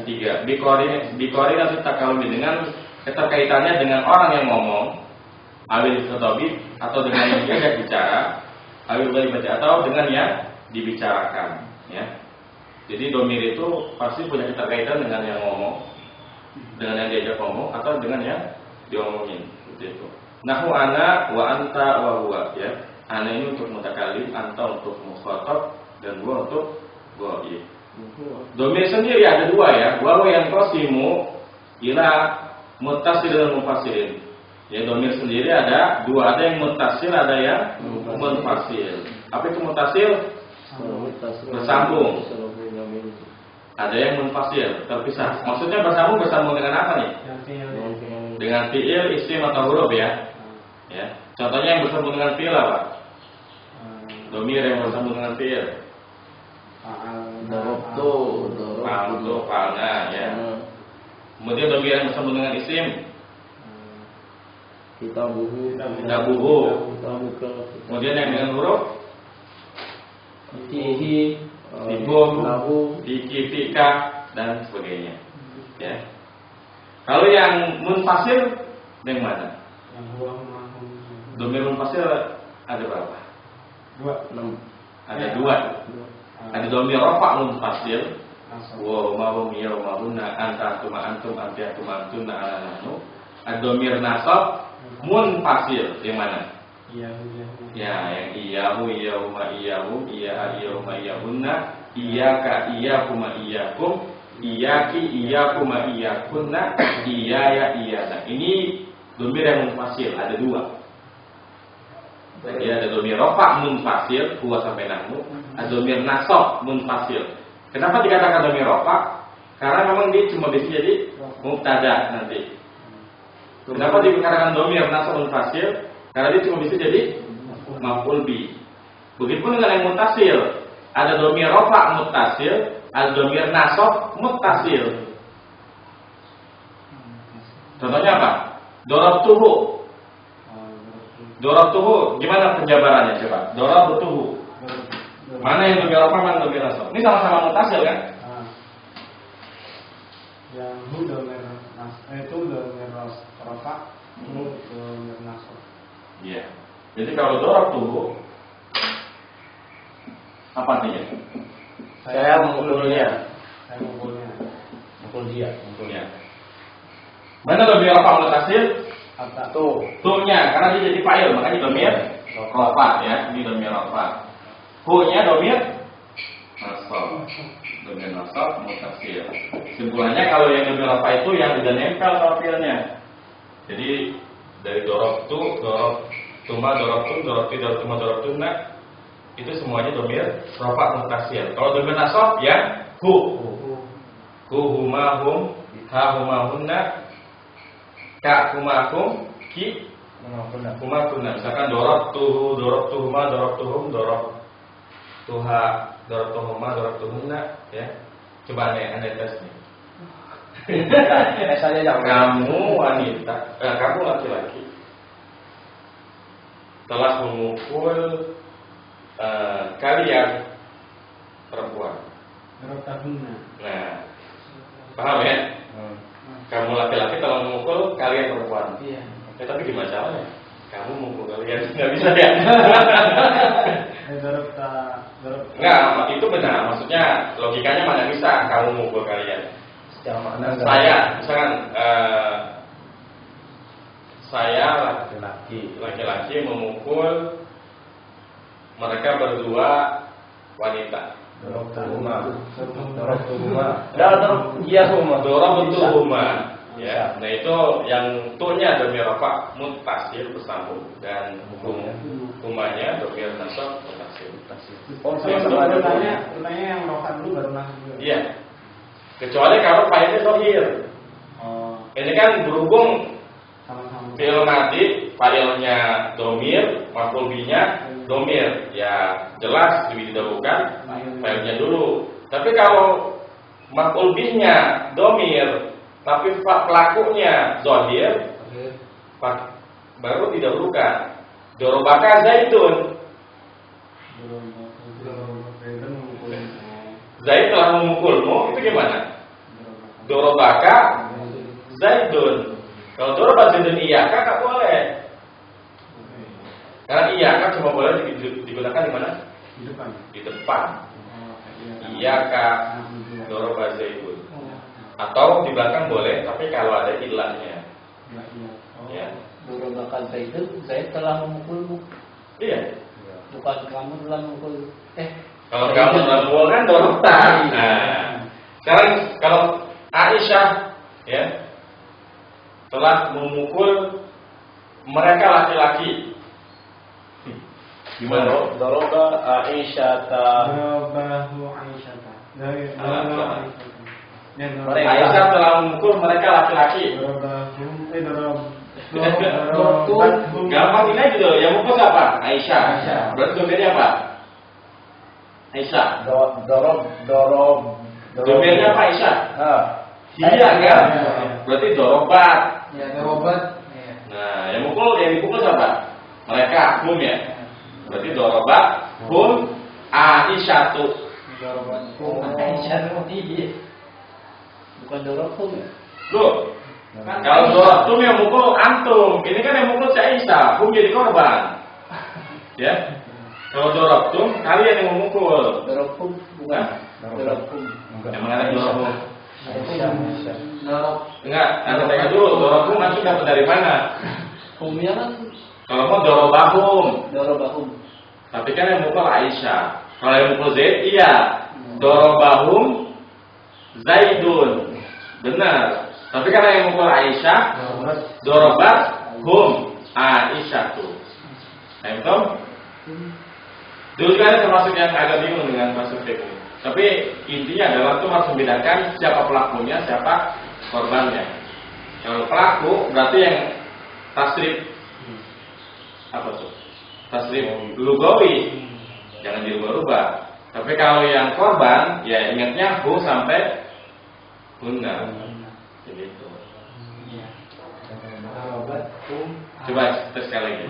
ketiga bikorin atau takalumi, dengan keterkaitannya dengan orang yang ngomong, awil khitabi atau dengan yang diajak bicara, awil ghaibati atau dengan yang dibicarakan ya. Jadi dhamir itu pasti punya keterkaitan dengan yang ngomong, dengan yang diajak ngomong atau dengan yang diomongin seperti itu. Nahwu ana wa anta wa huwa ya. Ana ini untuk mutakallim, anta untuk mukhatab, dan huwa untuk ghaib. Dhamir sendiri ada dua ya, wa yang qasimu ila muttasil dan munfasil. Ya, dhamir sendiri ada dua, ada yang muttasil, ada yang munfasil. Apa itu muttasil? Bersambung. Ada yang munfasil, terpisah. Maksudnya bersambung dengan apa nih? Dengan fiil, isim atau huruf ya. Ya. Contohnya yang bersambung dengan fiil apa? Dhamir yang bersambung dengan fiil. Darabtu, fa'alna ya. Kemudian dhamir yang bersambung dengan isim. Kitabuhu. Kemudian yang dengan huruf fihi, fibum, fiki, fika, dan sebagainya. Ya. Kalau yang munfasil yang mana? Dhamir munfasil ada berapa? 2. 6. Ada 2. Ada domir rafa munfasil. Wa ma hum yawmahunna anta antum anti antunna ala nahnu. Ada domir nasab munfasil yang mana? Iya. Ya, yang iyahu iyahuma iyahum iyaha iyahuma iyahunna iyaka iyakuma iyakum iyaki iyakuma iyakunna iyaya iyana. Ini domir yang munfasil, ada 2. Jadi ada domir rafa munfasil huwa sampai nahnu, ada domir nasab munfasil. Kenapa dikatakan domir rafa? Karena memang dia cuma bisa jadi mubtada nanti. Kenapa dikatakan domir nasab munfasil? Karena dia cuma bisa jadi maf'ul bi. Begitupun dengan yang muttasil, ada domir rafa muttasil, ada domir nasab muttasil. Contohnya apa? Darabtuhu. Darabtuhu gimana penjabarannya coba? Darabtuhu. Mana yang domir rafa, mana domir nasab? Ini sama-sama muttasil kan? Yang hu domir itu domir rafa, hu domir nasab. Iya. Jadi kalau darabtuhu apa artinya? Saya memukulnya. Saya memukulnya. Mukul dia. Mungkulnya. Mana domir rafa muttasil? Kata Tu-nya, karena dia jadi fa'il, makanya domir rafa ya, ini domir rafa. Hu-nya domir nasab. Domir nasab muttasil. Kesimpulannya kalau yang domir rafa itu yang udah nempel sama fi'ilnya. Jadi dari dorabtu, dorabtuma, dorabtum, dorabti, dorabtuma, dorabtumna itu semuanya domir rafa muttasil. Kalau domir nasab ya hu. Hu huma hum, ha huma hunna, ka huma hum, ki huma kunna. Misalkan dorabtuhu, dorabtuhuma, dorabtuhum, dorabtuha, dorabtuhuma, dorabtuhunna ya. Coba anda tes nih. Misalnya jangan. Kamu wanita, kamu laki-laki telah memukul kalian perempuan. Darabtahunna. Nah, paham ya? Kamu laki-laki telah memukul kalian perempuan. Iya. Ya, tapi gimana caranya? Kamu memukul kalian nggak bisa ya? Darabta. Enggak, itu benar. Maksudnya logikanya mana bisa kamu memukul kalian? Secara makna Saya, misalkan saya laki-laki memukul mereka berdua wanita. Dorabtuhuma. Dorabtuhuma. Ya, nah itu yang tunya domir rafa muttasil bersambung dan humanya domir nasab muttasil. Sama-sama pertanyaan yang rafa dulu baru nasab dulu. Iya. Kecuali kalau fa'ilnya zahir. Ini kan berhubung Sama-sama. fi'il madi, fa'ilnya domir, maf'ul binya domir. Ya jelas lebih didahulukan fa'ilnya dulu. Tapi kalau maf'ul bihnya domir, tapi pelakunya zahir, baru didahulukan. Dorobaka zaitun. Zaid telah memukulmu, itu gimana? Dorobaka zaidun. Kalau dorobaka zaidun iyaka nggak boleh. Karena iyaka cuma boleh digunakan di mana? Di depan. Di depan. Iyaka dorobaka zaidun. Atau di belakang boleh, tapi kalau ada ilahnya. Ya. Dorobakan Zaid, Zaid telah memukulmu. Iya. Bukan kamu telah memukul. Kalau kamu telah memukul kan dorobta. Nah, sekarang kalau Aisyah ya telah memukul mereka laki-laki. Gimana? Doroba Aisyata. Darabahu Aisyata. Aisyah telah memukul mereka laki-laki. Gampang ini aja dulu. Yang mukul siapa? Aisyah. Berarti domirnya apa? Aisyah. Domirnya apa Aisyah? Iya kan? Berarti dorobat. Ya, dorobat. Nah, yang dipukul siapa? Mereka, hum ya. Berarti dorobat, hum, Aisyatu. Aisyah iya. Bukan dorobatum ya. Loh, kalau dorobatum yang mukul antum, ini kan yang mukul si Aisyah, hum jadi korban. Ya. Kalau dorobtum, kalian yang memukul. Dorokum bukan. Dorokum. Yang mana dorobtum? Dorob. Enggak, anda tanya dulu. Dorobtum masuk dapat dari mana? Humnya kan Kalau mau dorobahum. dorobahum. Tapi kan yang mukul Aisyah. Kalau yang mukul Zaid, iya. Dorobahum Zaidun. Benar. Tapi karena yang mukul Aisyah, dorobahum Aisyah tuh. Entah? Dulu kan termasuk yang agak bingung dengan masuk ini. Tapi intinya adalah tuh harus membedakan siapa pelakunya, siapa korbannya. Kalau pelaku berarti yang tasrif apa tuh? Tasrif lugawi, jangan dirubah-rubah. Tapi kalau yang korban, ya ingatnya hu sampai hunna. Begitu. Coba tes sekali lagi.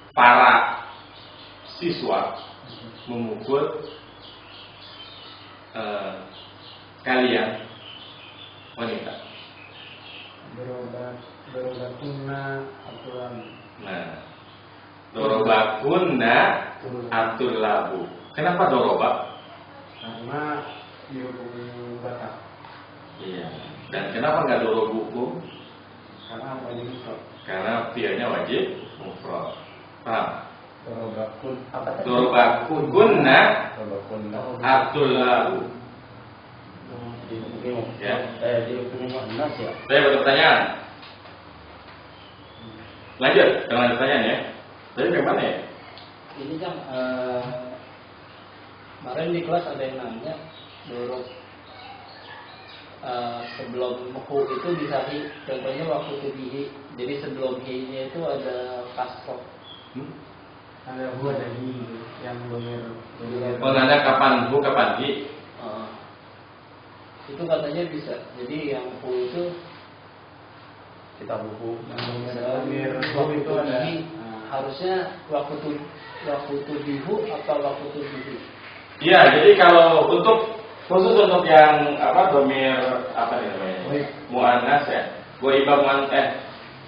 Para siswa memukul kalian wanita. Dorobakunna aturan. Nah, dorobakunna atul labu. Kenapa doroba? Karena dihukumi batal. Iya. Dan kenapa nggak dorobukum? Karena wajib mufrad. Karena fi'ilnya wajib mufrad. Paham? Dorobakunna Dorobakunna atul labu. Ya. Saya ada pertanyaan. Lanjut, dengan pertanyaan ya. Tadi bagaimana ya? Ini kan kemarin di kelas ada yang nanya dorob sebelum hu itu bisa hi, contohnya waktu itu hi, jadi sebelum hi-nya itu ada kasroh. ada hu ada hi yang Menanda kapan hu kapan hi? Itu katanya bisa. Jadi yang hu itu Kita buku. domir hu itu ada. harusnya waktu tubihu atau waktu tubihi. Iya, jadi kalau untuk khusus untuk yang apa domir apa nih namanya? Muannas ya. Goibah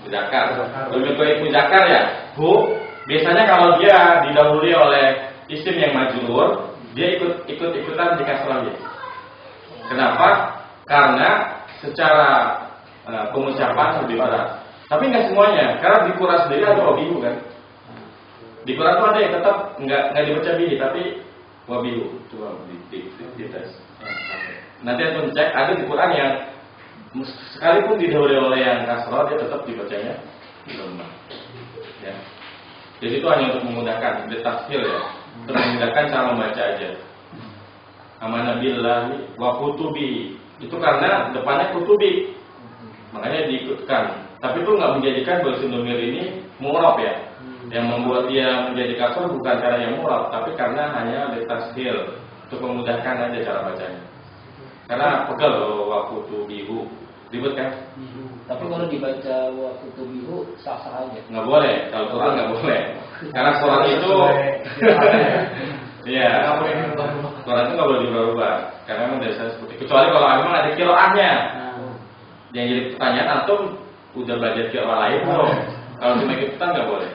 mudzakkar. Domir goib mudzakkar ya. Hu biasanya kalau dia didahului oleh isim yang majrur, dia ikut-ikutan di kasrah dia. Kenapa? Karena secara pengucapan lebih berat. Tapi nggak semuanya, karena di Quran sendiri ada wabihu kan. Di Quran tuh ada yang tetap nggak dibaca bihi, tapi wabihu. Coba di tes. Nanti antum cek, ada di Quran yang sekalipun didahului oleh yang kasrah, dia tetap dibacanya dhamma. Ya. Jadi itu hanya untuk memudahkan, ditafsir ya, untuk memudahkan cara membaca aja. Amanah billahi wa kutubi. Itu karena depannya kutubi, makanya diikutkan. Tapi itu nggak menjadikan bahasa domir ini mu'rab ya. Yang membuat dia menjadi kasar bukan karena yang mu'rab, tapi karena hanya ditashil untuk memudahkan aja cara bacanya. Karena pegel loh waktu tubihu, ribet kan? Tapi kalau dibaca waktu tubihu sah-sah aja. Nggak boleh, kalau Quran nggak boleh. Karena Quran itu, iya, Quran itu nggak boleh dirubah. Karena memang dari saya seperti kecuali kalau memang ada kiroahnya. Yang jadi pertanyaan antum udah belajar kiroah lain belum? Kalau cuma ikutan nggak boleh.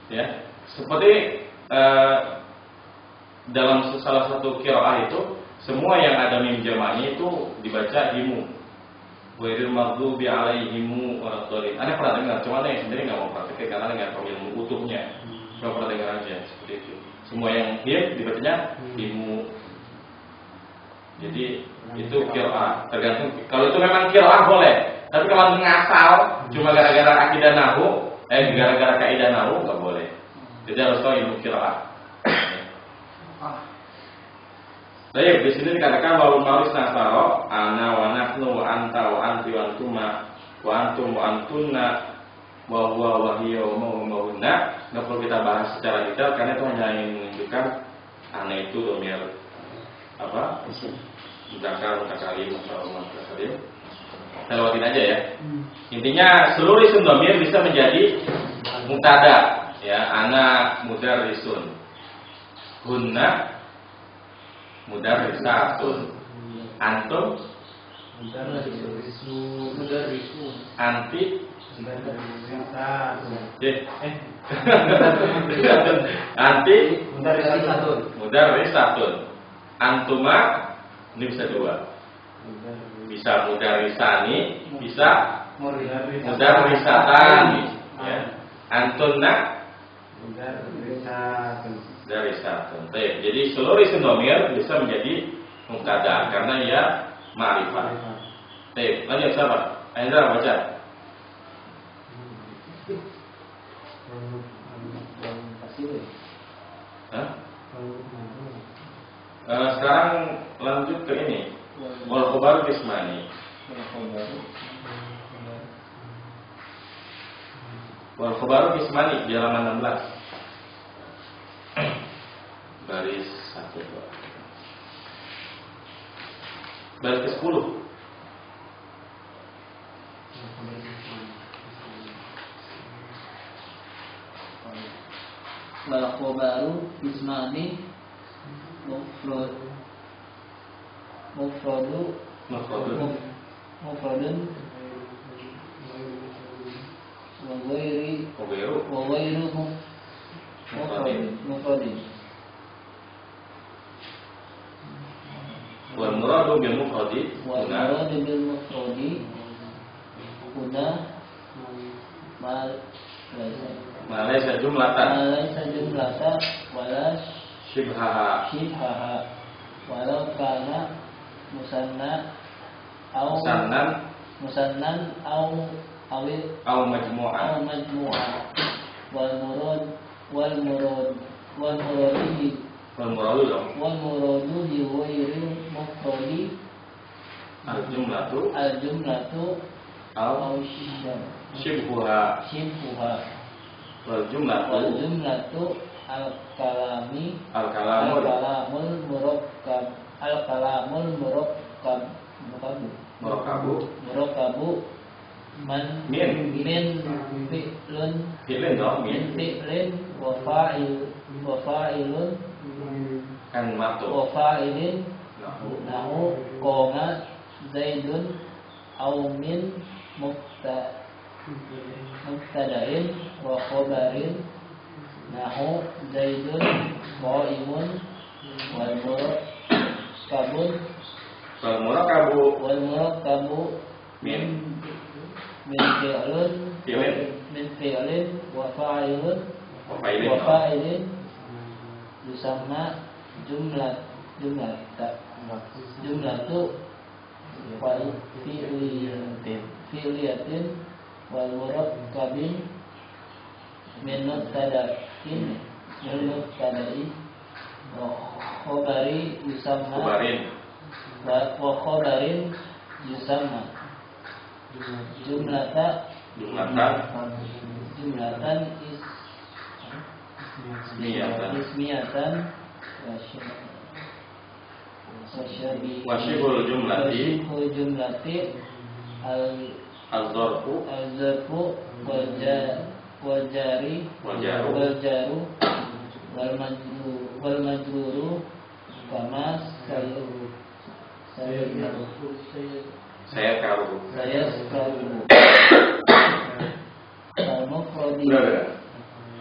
Ya, seperti dalam salah satu kiroah itu semua yang ada mim jamaknya itu dibaca himu. Wairil maghdubi alaihimu waradhdallin. Anda pernah dengar? Cuma Anda yang sendiri nggak mau praktek karena nggak tahu ilmu utuhnya. Cuma pernah dengar aja seperti itu. Semua yang him dibacanya himu. Jadi itu kiroah. Tergantung. Kalau itu memang kiroah boleh. Tapi kalau ngasal cuma gara-gara akidah nahu, gara-gara kaidah nahu nggak boleh. Jadi harus tahu ilmu kiroah. Baik, di sini dikatakan bahwa maris nasaro, ana wa nahnu wa anta wa anti wa antuma wa antum wa antunna wa huwa wa hiya wa hunna. Nggak perlu kita bahas secara detail karena itu hanya ingin menunjukkan ana itu domir apa? Mudzakkar, mutakalim, atau mutakalim. Kita lewatin aja ya. Intinya seluruh isim domir bisa menjadi mubtada. Ya, ana mudarrisun, hunna mudarrisatun, antum Anti anti mudarisatun. Antuma ini bisa dua. Bisa mudarisani, bisa mudarisatani. Ya. Antunna mudarisatun. Baik. Jadi seluruh isim dhamir bisa menjadi mubtada karena ia ma'rifah. Baik, lanjut sahabat. Aindra baca. Hah? Sekarang lanjut ke ini. Wal khabar qismani. Wal khabar qismani di halaman 16. Baris 1 2. Baris ke-10. Wal khabaru ismani mufradun wa ghairu mufradin. Wal muradu bil mufradi huna malaysa jumlatan wala shibhaha walau kana musannan au majmu'an wal muradu bi ghairi mufradi al jumlatu au shibhuha wal jumlatu al kalamul murakkabu min fi'lin wa fa'ilun kan matu wa fa'ilin nahu qoma zaidun au min mubtada'in wa khabarin nahu zaidun qa'imun wal murakkabu min fi'lin wa fa'ilin yusamma jumlatu fi'liyatin wal murakkabin min mubtada'in wa khabarin yusamma jumlatan ismiyatan wasyibul jumlati al-zarfu wal jaru wal majruru kama saya karu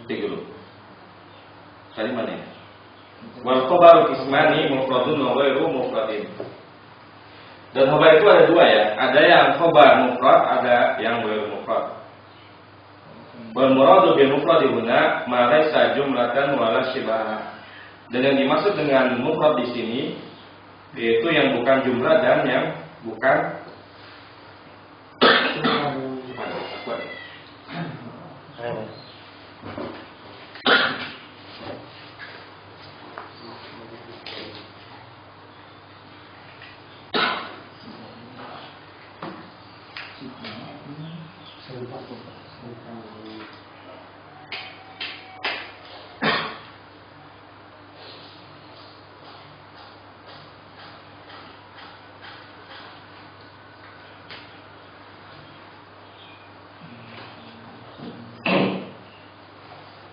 dulu. Tadi mana ya? Wal khabaru qismani mufradun wa ghairu mufradin. Dan khabar itu ada dua ya. Ada yang khabar mufrad, ada yang ghairu mufrad. Wal muradu bil mufradi huna ma laysa jumlatan wala shibah. Dan yang dimaksud dengan mufrad di sini yaitu yang bukan jumlah dan yang bukan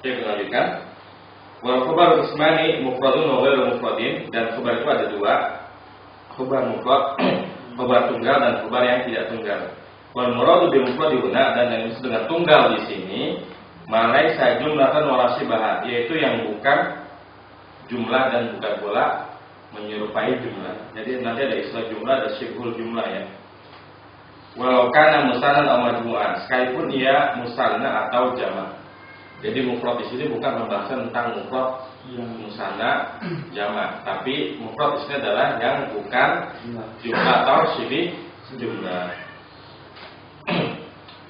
Saya lanjutkan. Wal khabar qismani mufradun wa ghairu mufradin, dan khabar itu ada dua. Khabar mufrad khobar tunggal dan khobar yang tidak tunggal. Wal muradu bi mufradi huna, dan yang dimaksud dengan tunggal di sini malai jumlatan wa syibah, yaitu yang bukan jumlah dan bukan pula menyerupai jumlah. Jadi nanti ada istilah jumlah, ada syibhul jumlah ya. Walau kana musannan atau majmu'an, sekalipun ia musanna atau jamak. Jadi mufrad di sini bukan pembahasan tentang mufrad musanna jamak, tapi mufrad di sini adalah yang bukan jumlah atau syibih jumlah.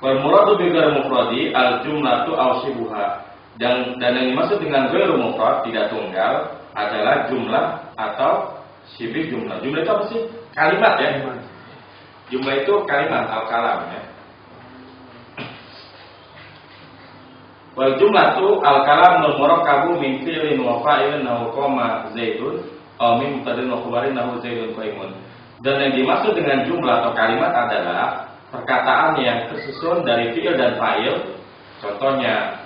Wal muradu bi ghairi mufradi al jumlatu aw syibuha, dan yang dimaksud dengan ghairu mufrad tidak tunggal adalah jumlah atau syibih jumlah. Jumlah itu apa sih? Kalimat ya. Jumlah itu kalimat al-kalam ya. Wal jumlatu al-kalamul murakkabu min fi'lin wa fa'ilin nahu qama zaidun aw min mubtada'in wa khabarin nahu zaidun qaimun. Dan yang dimaksud dengan jumlah atau kalimat adalah perkataan yang tersusun dari fi'il dan fa'il. Contohnya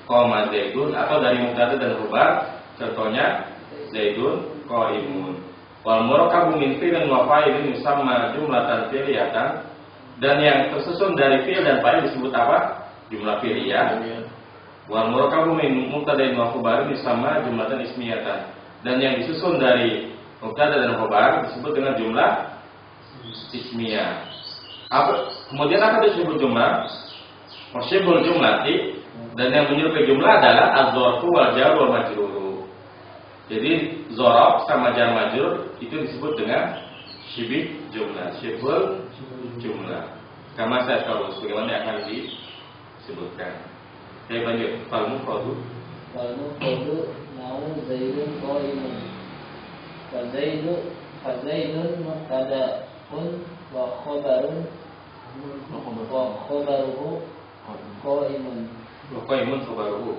qama zaidun, atau dari mubtada dan khabar. Contohnya zaidun qaimun. Wal murakkabu min fi'lin wa fa'ilin yusamma jumlatan fi'liyatan, dan yang tersusun dari fi'il dan fa'il disebut apa? Jumlah fi'liyah. Wal murakkabu min mubtada'in wa khabarin yusamma jumlatan ismiyatan, dan yang disusun dari mubtada dan khabar disebut dengan jumlah ismiyah. Kemudian apa disebut jumlah? Wasyibul jumlati, dan yang menyerupai jumlah adalah az-zarfu wal jar wal majrur. Jadi zorof sama jar majrur itu disebut dengan syibih jumlah, syibhul jumlah. Kama saya tahu sebagaimana yang akan disebutkan. Saya lanjut. Fal mufradu nau zaidun qaimun. Zaidun mubtada'un wa khabaruhu qaimun. Wa qaimun khabaruhu.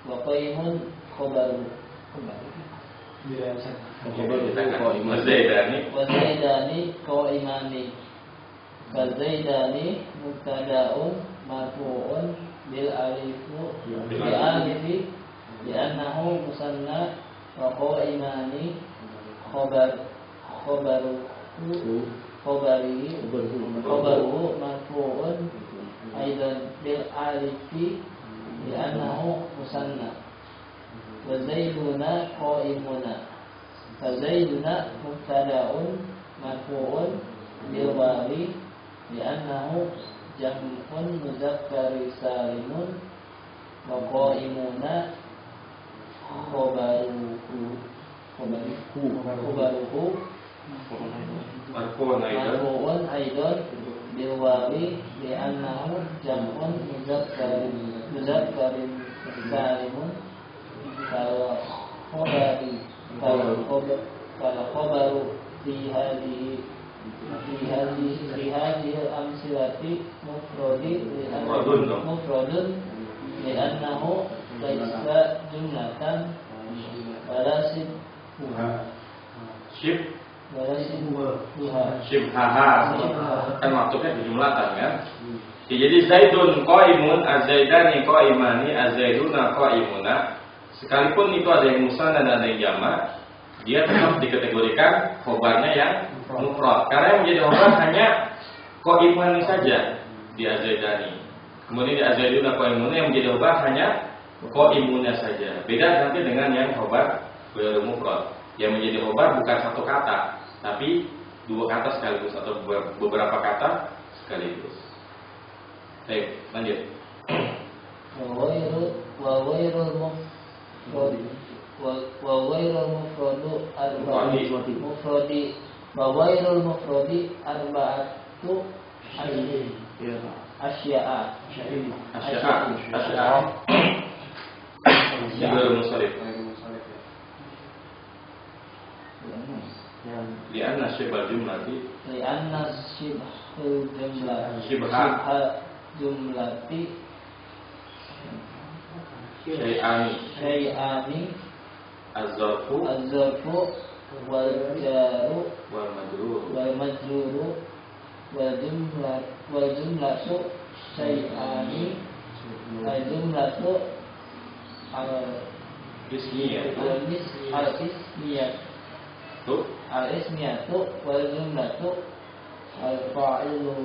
Wa qaimun khabaruhu. Zaidani qaimani. Zaidani mubtada'un marfu'un bil alifi li'annahu musanna wa qaimani khabaruhu marfu'un aidan bil alifi li'annahu musanna. Wa zaiduna qaimuna. Fa zaiduna mubtada'un marfu'un bil wawi li'annahu jam'un mudzakkari salimun. Wa qaimuna khabaruhu marfu'un aidan bil wawi li'annahu jam'un mudzakkarin salimun. Kalau khabaru fi hadhihi al-amsilati mufradun li'annahu laysa jumlatan wala shibhaha kan maksudnya dijumlahkan kan. Jadi zaidun qaimun, az-zaidani qaimani, az-zaiduna qaimuna. Sekalipun itu ada yang musanna dan ada yang jamak, dia tetap dikategorikan khobarnya yang mufrad. Karena yang menjadi khobar hanya qaimani saja di az-zaidani. Kemudian di az-zaiduna qaimuna yang menjadi khobar hanya qaimuna saja. Beda nanti dengan yang khobar ghairu mufrad. Yang menjadi khobar bukan satu kata, tapi dua kata sekaligus atau beberapa kata sekaligus. Baik, lanjut. Wa ghairul mufradi arba'atu asya'a. Lianna syibhal jumlati syai'ani az-zarfu wal jaru wal majruru wal jumlatu syai'ani al jumlatu al-ismiyah tuh al-ismiyatu wal jumlatu al-fa'ilu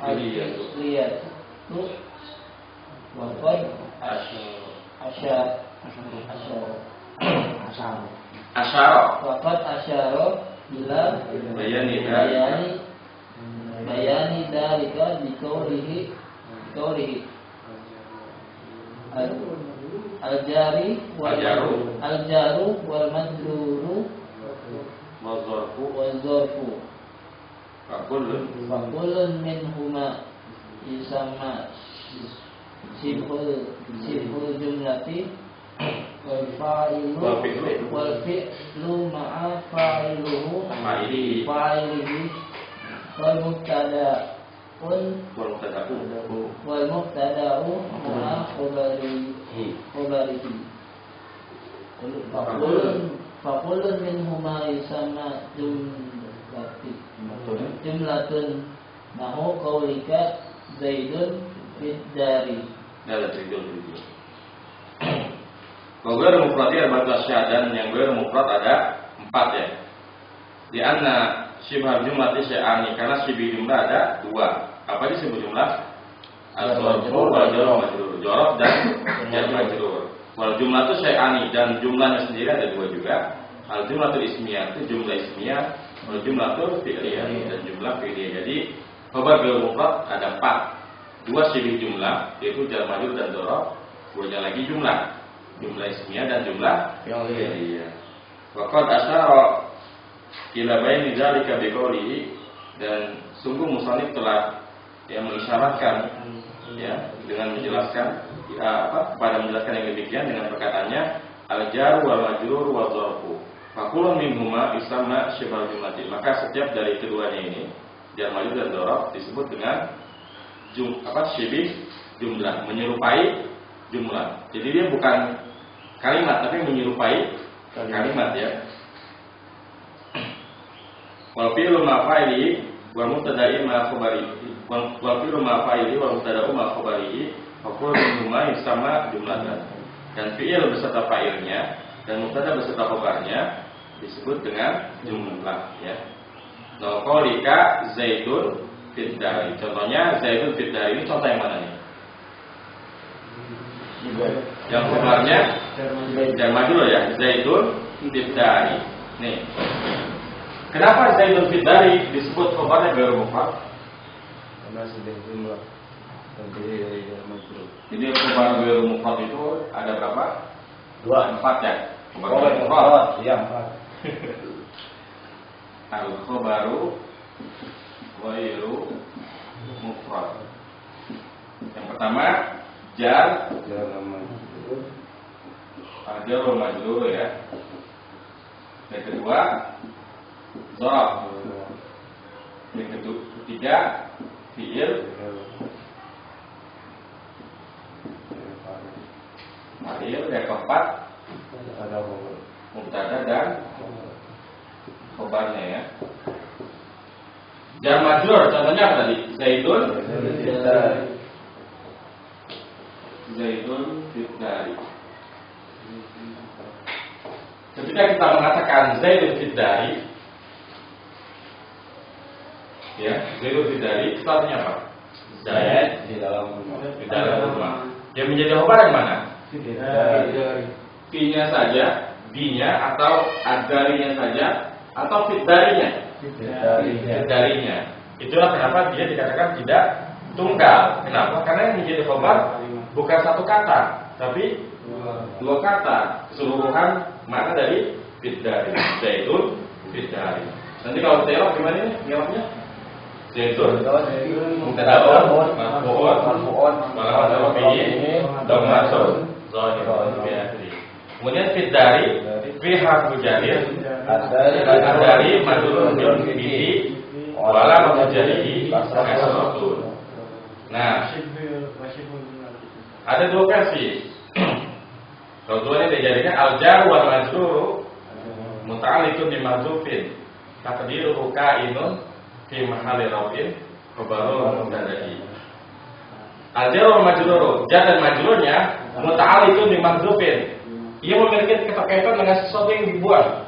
al-fi'liyatu wa qad asyara waqad asyara ila bayani dalika biqaulihi al-jaru wal majruru wal zarfu fakullun minhuma yusamma sibul jumlati wal fi'lu ma'a fa'iluhu fa'ilihi wal mubtada'u ma'a khabarihi fakullun minhuma yusamma jumlatun nahu qaulika zaidun fid dari. Kalau gue ada mufrad ya batas dan yang gue ada mufrad ada 4 ya. Di anna syibhal jumlah syai'ani karena syibih jumlah ada 2. Apa sih syibih jumlah? Al-zarfu wal jar majrur. Jorof dan jar majrur. Wal jumlah itu syai'ani dan jumlahnya sendiri ada 2 juga. Al jumlatul ismiyah itu jumlah ismiyah, wal jumlatul fi'liyah dan jumlah fi'liyah. Jadi khabar bil mufrad ada 4. 2 syibih jumlah yaitu jar majrur dan jorof. 2-nya lagi jumlah ismiyah dan jumlah fi'liyah. Waqad asyara ila bayni dzalika biqoulihi dan sungguh musannif telah mengisyaratkan ya dengan menjelaskan pada menjelaskan yang demikian dengan perkataannya al-jar wal majrur wal dzarfu. Fakulun minhuma isamma syibhal jumlati. Maka setiap dari keduanya ini jar majrur dan dzarf disebut dengan syibih jumlah, menyerupai jumlah. Jadi dia bukan kalimat tapi menyerupai kalimat ya. Wal fi'lu ma fa'ili wa mubtada'i ma khabarihi wal fi'lu ma fa'ili wa mubtada'u ma khabarihi fa kullu minhuma yusamma jumlatan. Dan fi'il beserta fa'ilnya dan mubtada beserta khabarnya disebut dengan jumlah ya. No qaulika zaidun fid dari. Contohnya zaidun fid dari ini contoh yang mana nih? Yang khabarnya jar majrur ya, zaidun fid dari. Nih. Kenapa zaidun fid dari disebut khabarnya ghairu mufrad? Karena sudah jumlah terdiri dari jar majrur. Jadi khabar ghairu mufrad itu ada berapa? 4 ya. Khabar ghairu mufrad. Iya, 4. Al-khabaru ghairu mufrad. Yang pertama jar majrur. Jar majrur ya. Yang kedua dzarf. Yang ketiga fi'il. Fa'il. Yang keempat mubtada dan khabarnya ya. Jar majrur contohnya apa tadi? Zaidun fid dari. Ketika kita mengatakan zaidun fid dari ya, zaidun fid dari itu artinya apa? Zaid di dalam rumah. Yang menjadi khabar yang mana? Fi-nya saja, bi-nya atau ad-darinya saja atau fid darinya? Fid darinya. Itulah kenapa dia dikatakan tidak tunggal. Kenapa? Karena yang menjadi khabar bukan satu kata, tapi 2 kata. Keseluruhan makna dari fid dari. Zaidun fid dari. Nanti kalau telok gimana nih? Jawabnya? Zaidun mubtada'un marfu'un wa bihi dhammatun zahirun bi akhirih. Kemudian fid dari fi harfu jarir dari majrurun bil bihi wala mujarihi kasratun. Nah, ada 2 versi. Kalau dua ini dijadikan al-jar wal majrur muta'alliqun bi mahdzufin taqdiruhu ka'inun fi mahalli rafin khabarun mubtada'i. Al-jar wal majrur, jar dan majrurnya muta'alliqun bi mahdzufin. Ia memiliki keterkaitan dengan sesuatu yang dibuang.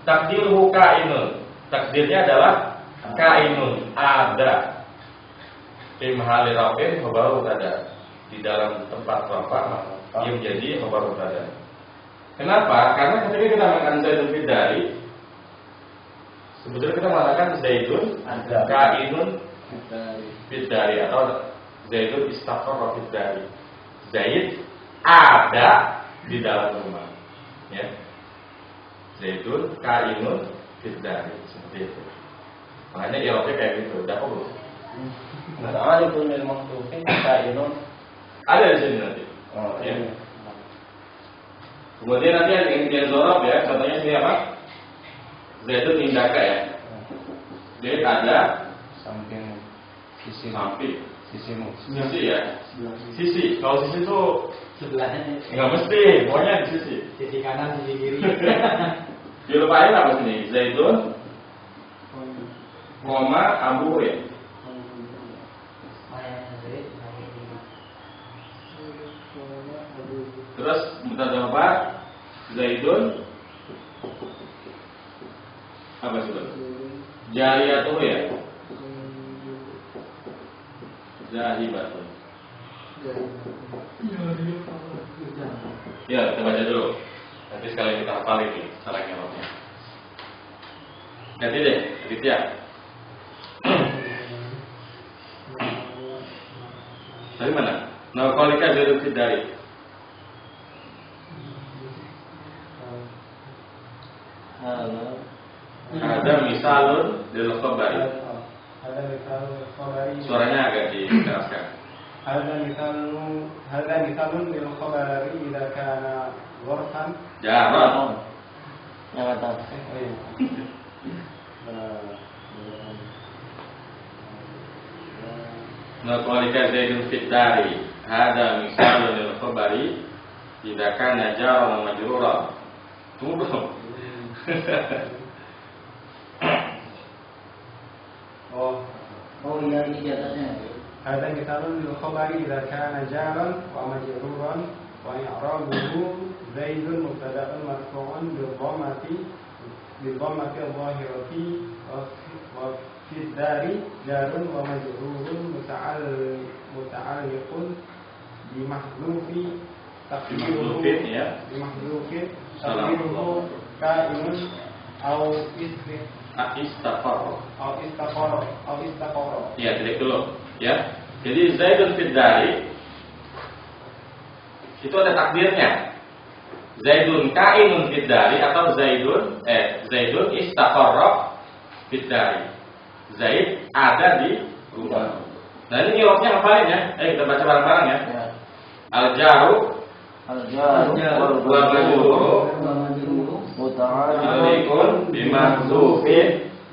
Takdiruhu kainun. Takdirnya adalah kainun, ada. Fi mahali rafin khabar mubtada. Di dalam tempat rafa yang menjadi khabar mubtada. Kenapa? Karena ketika kita mengatakan Zaidun fid dari, sebetulnya kita mengatakan Zaidun kainun fid dari atau Zaidun istaqarra fid dari. Zaid ada di dalam rumah. Ya. Zaidun kainun fid dari, seperti itu. Makanya i'rabnya kayak gitu, udah belum? Muta'alliqun bil mahdhufin kainun. Ada di sini nanti. Oh, Ya. iya. Kemudian nanti yang zorob ya, contohnya sini apa? Zaidun indaka ya. Zaid ada Samping sisi samping. sisimu. Sisi ya. Sisi. Kalau sisi itu Sebelahnya. nggak mesti, pokoknya di sisi. Sisi kanan, sisi kiri. Dilupain apa sini? Zaidun, koma Abu ya. Terus mubtada apa? Zaidun apa sih? Jariyatuhu ya. Zahibatun. Ya, kita baca dulu. Nanti sekalian kita hafal ini cara ngeloknya. Nanti deh, Aditya. Dari mana? Naukolika Zaidun fid dari. Ada misalun lil khabari. Ada misal khabari. Suaranya agak dikeraskan. Ada misalun lil khabari idza kana ghurfan. Jaran. Yang atas. Naukolika Zaidun fid dari. Ada misalun lil khabari idza kana jaran majruran. Tunggu dong. Oh iya, ini di atasnya. Ada misalun lil khabari idza kana jaran wa majruran wa i'rabuhu Zaidun mubtada'un marfu'un bil dhammati adh-dhahirati wa fi dari jarun wa majrurun muta'alliqun bi mahdhufi taqdiruhu ya. bi mahdhufin taqdiruhu kainun au istaqarra. Ya, titik dulu ya. Jadi Zaidun fid dari itu ada takdirnya. Zaidun kainun fid dari atau Zaidun istaqarra fid dari. Zaid ada di rumah. Nah, ini nilainya hafalin ya. Ayo kita baca bareng-bareng ya. Al-jaru wal majruru muta'alliqun bimahdzufin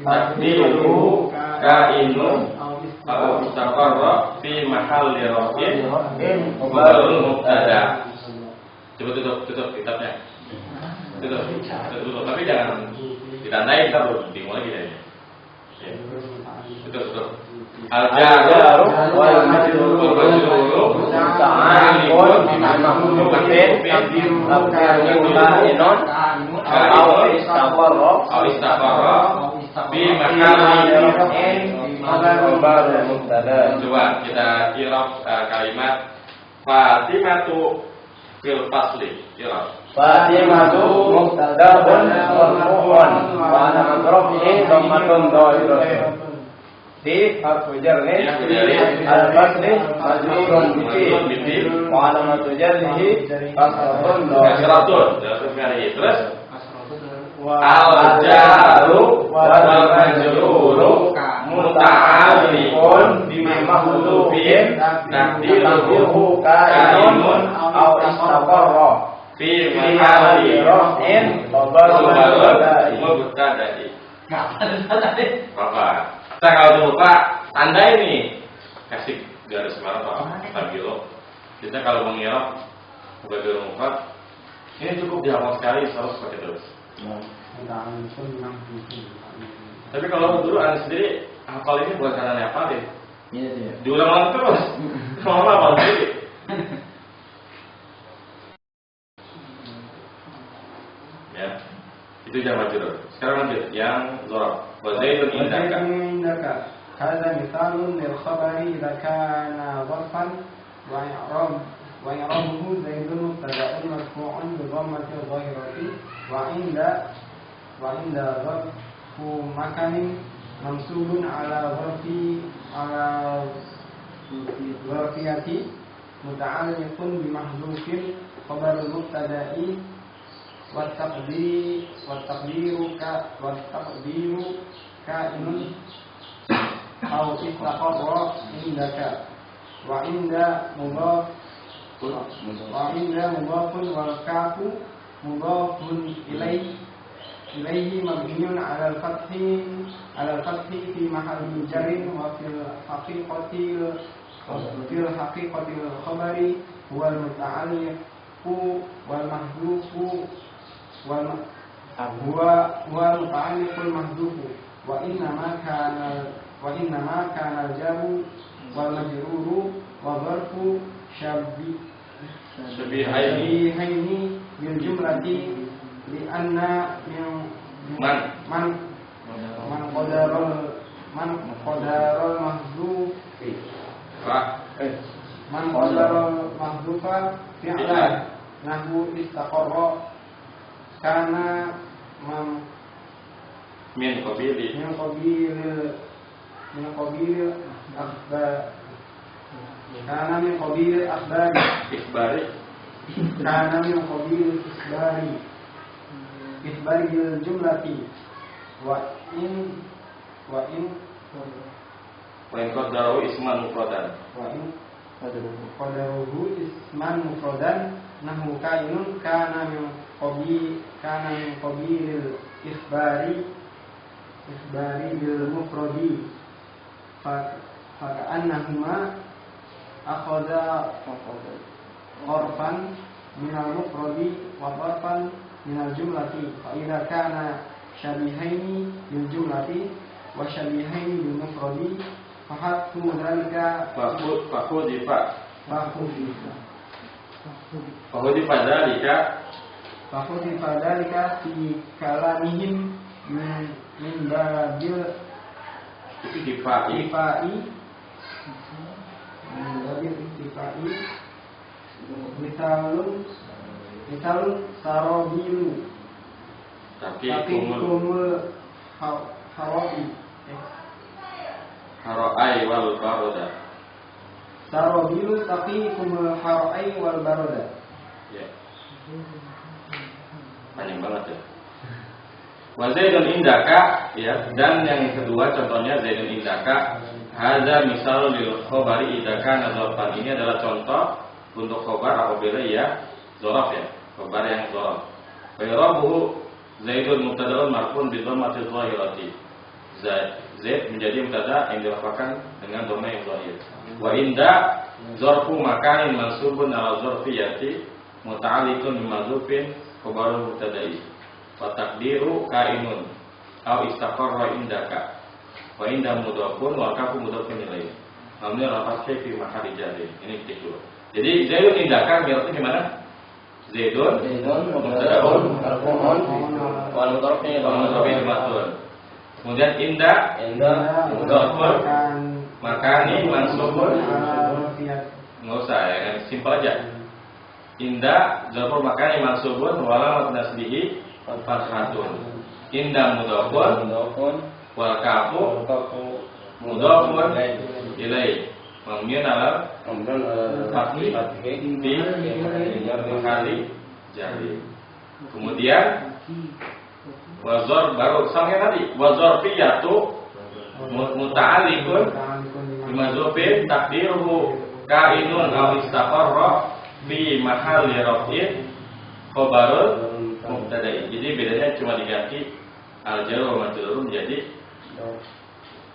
taqdiruhu kainun au istaqarra fi mahalli raf'in khabarun mubtada. Coba tutup kitabnya. Tutup. Tapi jangan ditandai, kita baru bingung lagi deh. Ya. Tutup. Al-jaru wal majruru muta'alliqun bimahdzufin taqdiruhu kainun au istaqarra fi mahalli raf'in khabarun mubtada. Coba kita i'rab kalimat Fatimatu fil fasli. I'rab Fatimatu mubtada'un marfu'un wa alamat raf'ihi dhammatun dhahiratun. Di harfu jarri al-fasli majrurun bi wa alamat jarrihi kasratun kasratun. Terus al-jaru wal majruru muta'alliqun bimahdzufin taqdiruhu kainun au istaqarra fi mahalli raf'in khabarun mubtada'i. Apa? Kita kalau lupa tandai nih, kasih garis merah atau stabilo. Kita kalau mengira sebagai rumah ini cukup dihafal sekali, harus pakai terus. Tapi kalau dulu Anda sendiri hafal ini bukan karena hafalin. Iya sih. Diulang-ulang terus. Lama hafal sendiri. Ya. Itu jam majrur. Sekarang lanjut yang dzaraf. Wa zaidun indaka. indaka. Hadza mithalun lil khabari idza kana dharfan wa i'rabuhu zaidun mubtada'un marfu'un bi dhammati dhahirati wa inda dharfu makanin mansubun ala dharfiyati muta'alliqun bi mahdhufin khabarul mubtada'i والتقدير كائن أو استقر عندك وعند مضاف والكاف مضاف إليه مبني على الفتح في محل جر وفي الحقيقة الخبر هو المتعلق والمحذوف هو المتعلق المحذوف وإنما كان الجار والمجرور والظرف شبيهين بالجملة لأن من قدر المحذوف فعلا نحو استقر karena min qabili akhbar karena min qabili ikhbari bil jumlati wa in qaddaru isman mufradan nahu kainun kana min qabilil ikhbari bil mufradi fa ka'annahuma akhadha orfan minal mufradi wa orfan minal jumlati fa idza kana syabihaini bil jumlati wa syabihaini bil mufradi fa hakku dzalika Fahudifa dzalika fi kalamihim min babil iktifai misalun sarobilu tapi kumul haro'ai wal baroda sarobilu tapi kumul haro'ai wal baroda ya panjang banget ya. Wa zaidun indaka ya, dan yang kedua contohnya zaidun indaka hadza misal lil khabari idza kana dzarfan. Ini adalah contoh untuk khabar apabila ya dzaraf ya, khabar yang dzaraf. Wa irabuhu zaidun mubtada'un marfu'un bi dhammati dhahirati. Zaid menjadi mubtada yang dirafa'kan dengan dhamma yang zahir. Wa inda dzarfu makanin mansubun ala dzarfiyati muta'alliqun bi madzufin khabarul mubtada'i wa taqdiru kainun aw istaqarra indaka wa inda mudhafun wa kafu mudhafun ilaih namanya rafathi fi mahalli jar. Ini gitu. Jadi zaidun indaka berarti gimana? Zaidun mubtada'un marfu'un wal mudhafun matun. Kemudian inda mudhafun makani mansubun. Enggak usah ya, kan simpel aja. Inda dzarful makani mansubun wa alamat nasbihi fathatun. Inda mudhafun wal kafu mudhafun ilaihi mamnun ala fathi fi mahalli jari. Kemudian wazor baru sampai tadi wazorfiyatu muta'alliqun bimadzufin taqdiruhu kainun aw istaqarra fi mahalli raf'in khabarul mubtada'i. Jadi bedanya cuma diganti al-jar wa majrur menjadi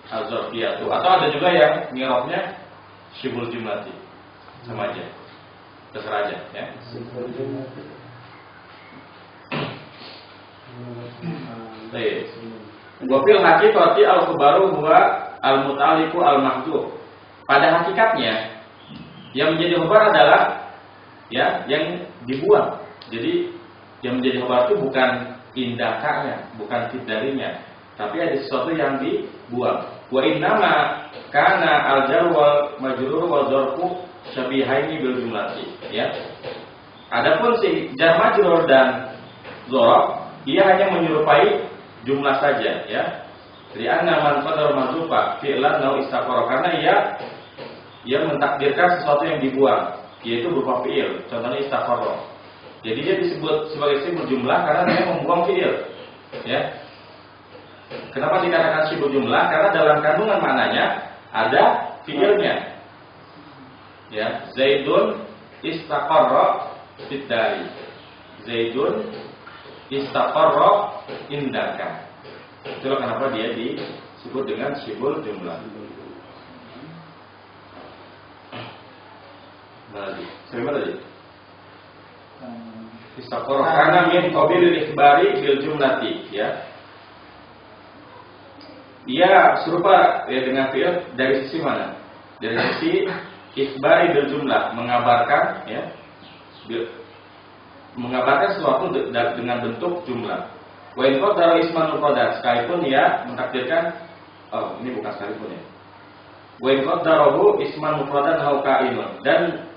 al-zarfiyatu. Atau ada juga yang ngirofnya syibul jumlati. Sama aja. Terserah aja ya. Baik. Wa fil haqiqati al-khabaru huwa al-muta'alliqu al-mahdhuf. Pada hakikatnya yang menjadi khabar adalah ya yang dibuang. Jadi yang menjadi khabar itu bukan indakanya, bukan fit darinya, tapi ada sesuatu yang dibuang. Wa innama kana al-jar wal majrur wa dzarfu syabihaini bil jumlati, ya. Adapun si jar majrur dan dzarf, ia hanya menyerupai jumlah saja, ya. Li'anna man qadara mazufa fi'lan law istaqara, karena ia mentakdirkan sesuatu yang dibuang, yaitu berupa fi'il. Contohnya istaqara. Jadi dia disebut sebagai sibuk jumlah karena dia membuang fi'il, ya. Kenapa dikatakan sibuk jumlah? Karena dalam kandungan maknanya ada fi'ilnya. Ya, Zaidun istaqarra fid dari. Zaidun istaqarra indaka. Itulah kenapa dia disebut dengan sibuk jumlah. Lagi. Siapa tadi? Istaqarra karena min qabil ikhbari bil jumlati, ya. Ia serupa ya dengan fi'il dari sisi mana? Dari sisi ikhbari bil jumlah, mengabarkan, ya. Mengabarkan sesuatu dengan bentuk jumlah. Wa in qadara isman mufradan, sekalipun ia mentakdirkan, oh ini bukan sekalipun, ya. Wa in qadarahu isman mufradan au ka'inun, dan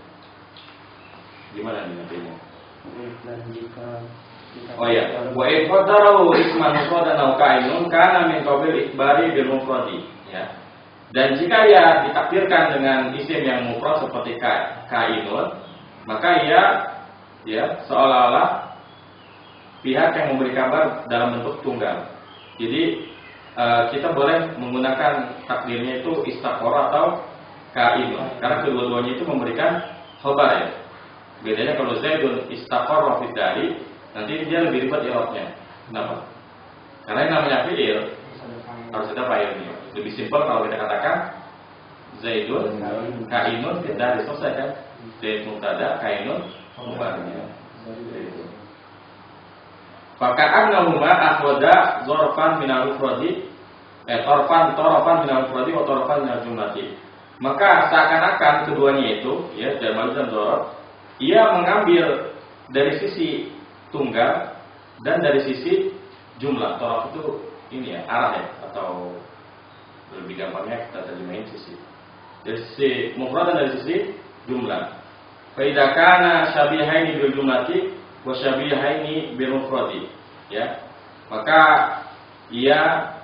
gimana nih nantinya? Dan jika Oh ya, wa in qadarahu isman mufradan au ka'inun kana min qabil ikhbari bil mufradi, ya. Dan jika ia ditakdirkan dengan isim yang mufrad seperti ka'inun, maka ia, ya, seolah-olah pihak yang memberi kabar dalam bentuk tunggal. Jadi kita boleh menggunakan takdirnya itu istaqara atau ka'inun, karena kedua-duanya itu memberikan khabar, ya. Bedanya kalau Zaidun istaqarra fid dari, nanti dia lebih ribet i'rabnya. Kenapa? Karena yang namanya fi'il harus ada fa'ilnya. Lebih simpel kalau kita katakan Zaidun ka'inun fid dari, selesai kan? Zaid mubtada, ka'inun khabarnya. Faka'annahuma akhwada dzarfan minal mufradi, tarafan minal mufradi wa tarafan minal jumlati. Maka seakan-akan keduanya itu, ya, jamal dan dzarf, ia mengambil dari sisi tunggal dan dari sisi jumlah. Taraf itu ini, ya, arah, ya, atau lebih gampangnya kita terjemahin sisi. Dari sisi mufrad dan dari sisi jumlah. Fa idza kana syabihaini bil jumlati wa syabihaini bil mufradi, ya. Maka ia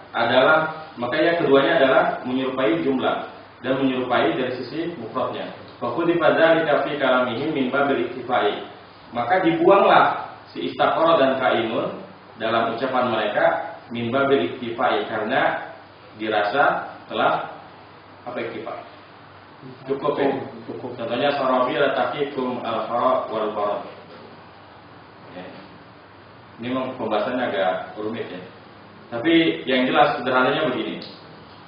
keduanya adalah menyerupai jumlah dan menyerupai dari sisi mufradnya. Fa qudi fadzalika fi kalamihi min babil iktifai. Maka dibuanglah si istaqara dan ka'inun dalam ucapan mereka min babil iktifai, karena dirasa telah apa iktifa? Cukup, ya. Cukup. Contohnya sarabi lataqikum al-fara wal farad. Ya. Ini memang pembahasannya agak rumit, ya. Tapi yang jelas sederhananya begini.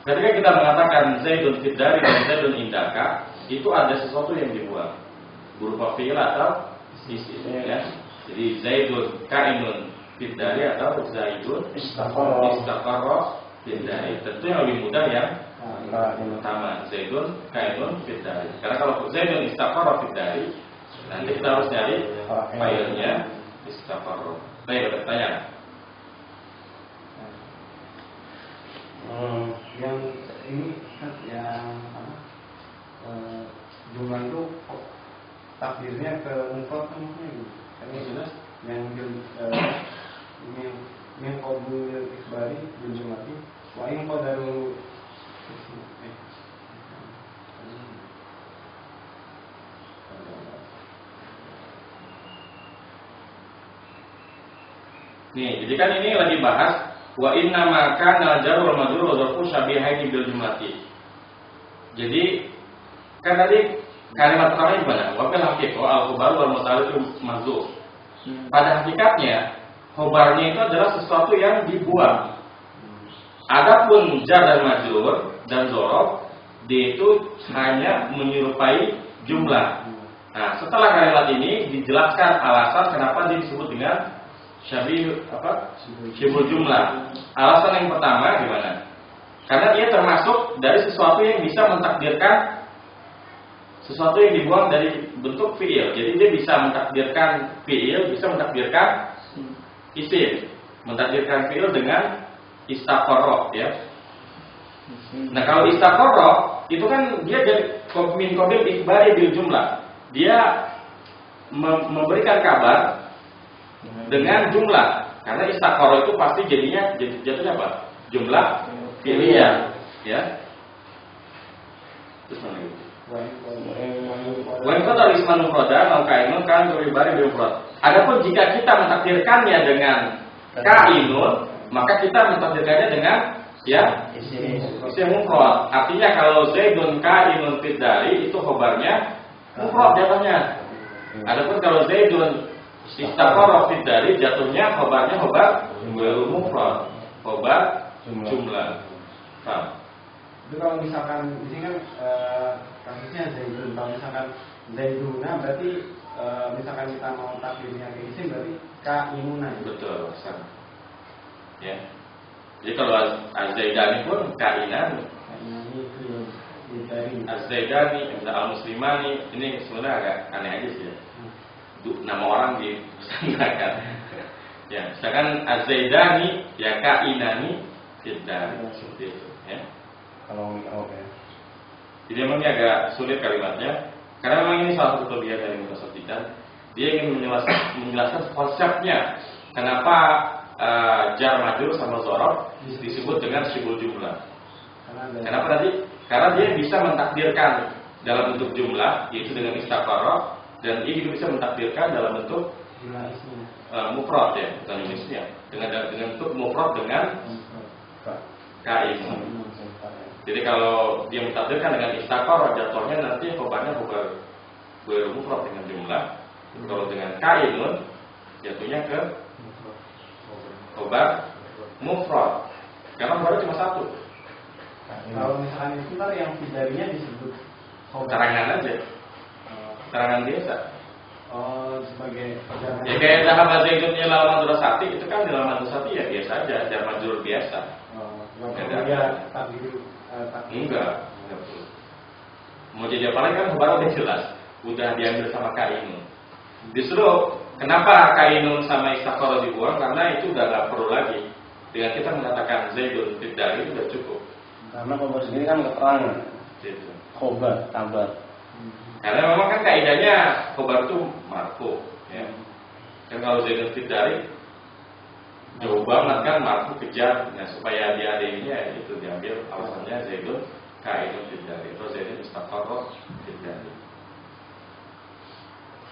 Ketika kita mengatakan Zaidun fid dari dan Zaidun indaka, itu ada sesuatu yang dibuang, berupa fi'il atau isim, ya. Jadi Zaidun ka'inun fid dari atau Zaidun istaqarra fid dari. Tentu yang lebih mudah yang pertama, Zaidun ka'inun fid dari. Karena kalau Zaidun istaqarra fid dari, nanti kita harus nyari fa'ilnya istaqarra. Baik, pertanyaan. Yang ini kan yang apa? Jumlah itu takdirnya ke mufrad semuanya gitu. Ini jelas yang min qabil ikhbari bil jumlati wa in qadaru. Nih, jadi kan ini lagi bahas wa inna ma kana al-jar wal majrur wa dzarfu syabihaini bil jumlati. Jadi kan tadi kalimat pertama gimana? Wa fil haqiqah al-khabar wal muta'alliq mahdzuf. Pada hakikatnya khabarnya itu adalah sesuatu yang dibuang. Adapun jar dan majrur dan dzarf, dia itu hanya menyerupai jumlah. Nah, setelah kalimat ini dijelaskan alasan kenapa dia disebut dengan syibul jumlah. Alasan yang pertama gimana? Karena dia termasuk dari sesuatu yang bisa mentakdirkan sesuatu yang dibuang dari bentuk fi'il. Jadi dia bisa mentakdirkan fi'il, bisa mentakdirkan isim. Mentakdirkan fi'il dengan istaqarra, ya. Nah, kalau istaqarra itu kan dia jadi min qabil ikhbari bil jumlah. Dia memberikan kabar dengan jumlah. Karena istaqarra itu pasti jatuhnya apa? Jumlah fi'liyah, ya. Terus mana gitu? Wa in qadar isman mufradan au kainun kan ikhbari bil mufrad. Adapun jika kita mentakdirkannya dengan kainun, maka kita mentakdirkannya dengan ya isim mufrad. Artinya kalau Zaidun kainun fid dari itu khobarnya mufrad jatuhnya. Adapun kalau Zaidun istaqarra fid dari jatuhnya khobarnya khobar mufrad, khobar jumlah. Paham? Itu kalau misalkan di sini kan kasusnya Zaidun, kalau misalkan Zaiduna berarti misalkan kita mau takdirnya ke isim berarti kainuna. Betul, sama. Ya. Jadi kalau Az-Zaidani pun kainan. Kainani itu dari Az-Zaidani, Al-Muslimani, ini sebenarnya agak aneh aja sih ya. Nama orang dipersangkakan. Ya, misalkan Az-Zaidani ya kainani tidak seperti itu, ya. kalau oke. Jadi memang ini agak sulit kalimatnya. Karena memang ini salah satu kelebihan dari Mutasaddiqan. Dia ingin menjelaskan konsepnya. Kenapa jar majrur sama dzaraf disebut dengan syibul jumlah? Kenapa tadi? Karena dia bisa mentakdirkan dalam bentuk jumlah, yaitu dengan istaqarra, dan dia juga bisa mentakdirkan dalam bentuk mufrad, ya, bukan jenisnya. Dengan bentuk mufrad dengan kain. Jadi kalau dia mentakdirkan dengan istaqarra, jatuhnya nanti khobarnya khobar mufrad dengan jumlah. Kalau dengan kainun, jatuhnya ke khobar mufrad. Karena khobarnya cuma satu. Kalau misalkan itu ntar yang darinya disebut Karangan aja. Karangan biasa. Sebagai ya kayak Zahaba Zaidun ila madrasati, itu kan dalam madrasati ya biasa aja, jar majrur biasa. Enggak perlu. Mau jadi apa lagi kan khobar udah jelas, udah diambil sama kainun. Justru kenapa kainun sama istaqarra dibuang? Karena itu udah nggak perlu lagi. Dengan kita mengatakan Zaidun fid dari itu udah cukup. Karena khobar sendiri kan keterangan. Gitu. Khobar, kabar. Karena memang kan kaidahnya khobar itu marfu, ya. Kan kalau Zaidun fid dari jauh banget kan marfu kejar. Nah, supaya dia ada ini ya itu diambil alasannya Zaidun kainun fid dari. Terus Zaidun istaqarra fid dari.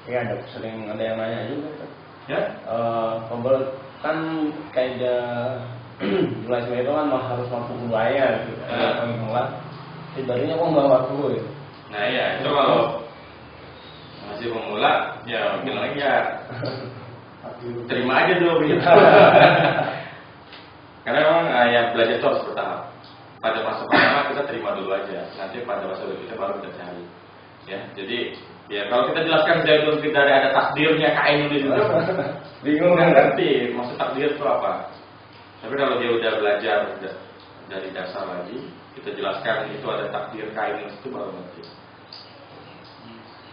Iya, sering ada yang nanya juga kan. Ya? Khobar kan kaidah jelas itu kan harus mampu budaya gitu. Tidaknya kok nggak mampu ya. Nah ya itu kalau masih pemula ya bilang aja terima aja dulu begitu. Karena memang ya belajar itu harus bertahap. Pada masa pertama kita terima dulu aja. Nanti pada masa berikutnya baru kita cari. Ya jadi ya kalau kita jelaskan Zaidun fid dari ada takdirnya kainun itu bingung kan ngerti maksud takdir itu apa. Tapi kalau dia udah belajar dari dasar lagi, kita jelaskan itu ada takdir kainun itu baru ngerti.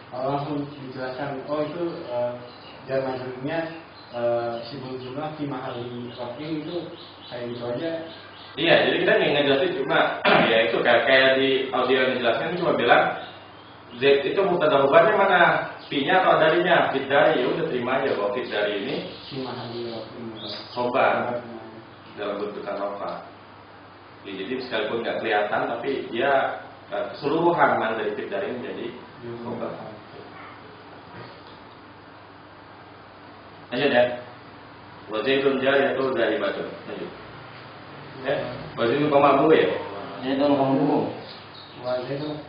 Kalau langsung dijelaskan, oh itu jar majrurnya syibul jumlah fi mahalli raf'in itu kayak gitu aja. Iya, jadi kita ngejelasin cuma ya itu kayak di audio yang dijelaskan cuma bilang Z itu mubtada khobarnya mana? P-nya atau darinya? Fid dari, ya udah terima aja bahwa fid dari ini Fi mahalli raf'in khobar dalam bentukan rafa. Ya, jadi sekalipun nggak kelihatan tapi dia keseluruhan man dari fid dari menjadi khobar. Lanjut ya. Wazaidun jari itu dari batu. Lanjut. Ya, Wazaidun komabu ya. Zaidun komabu. Wazaidun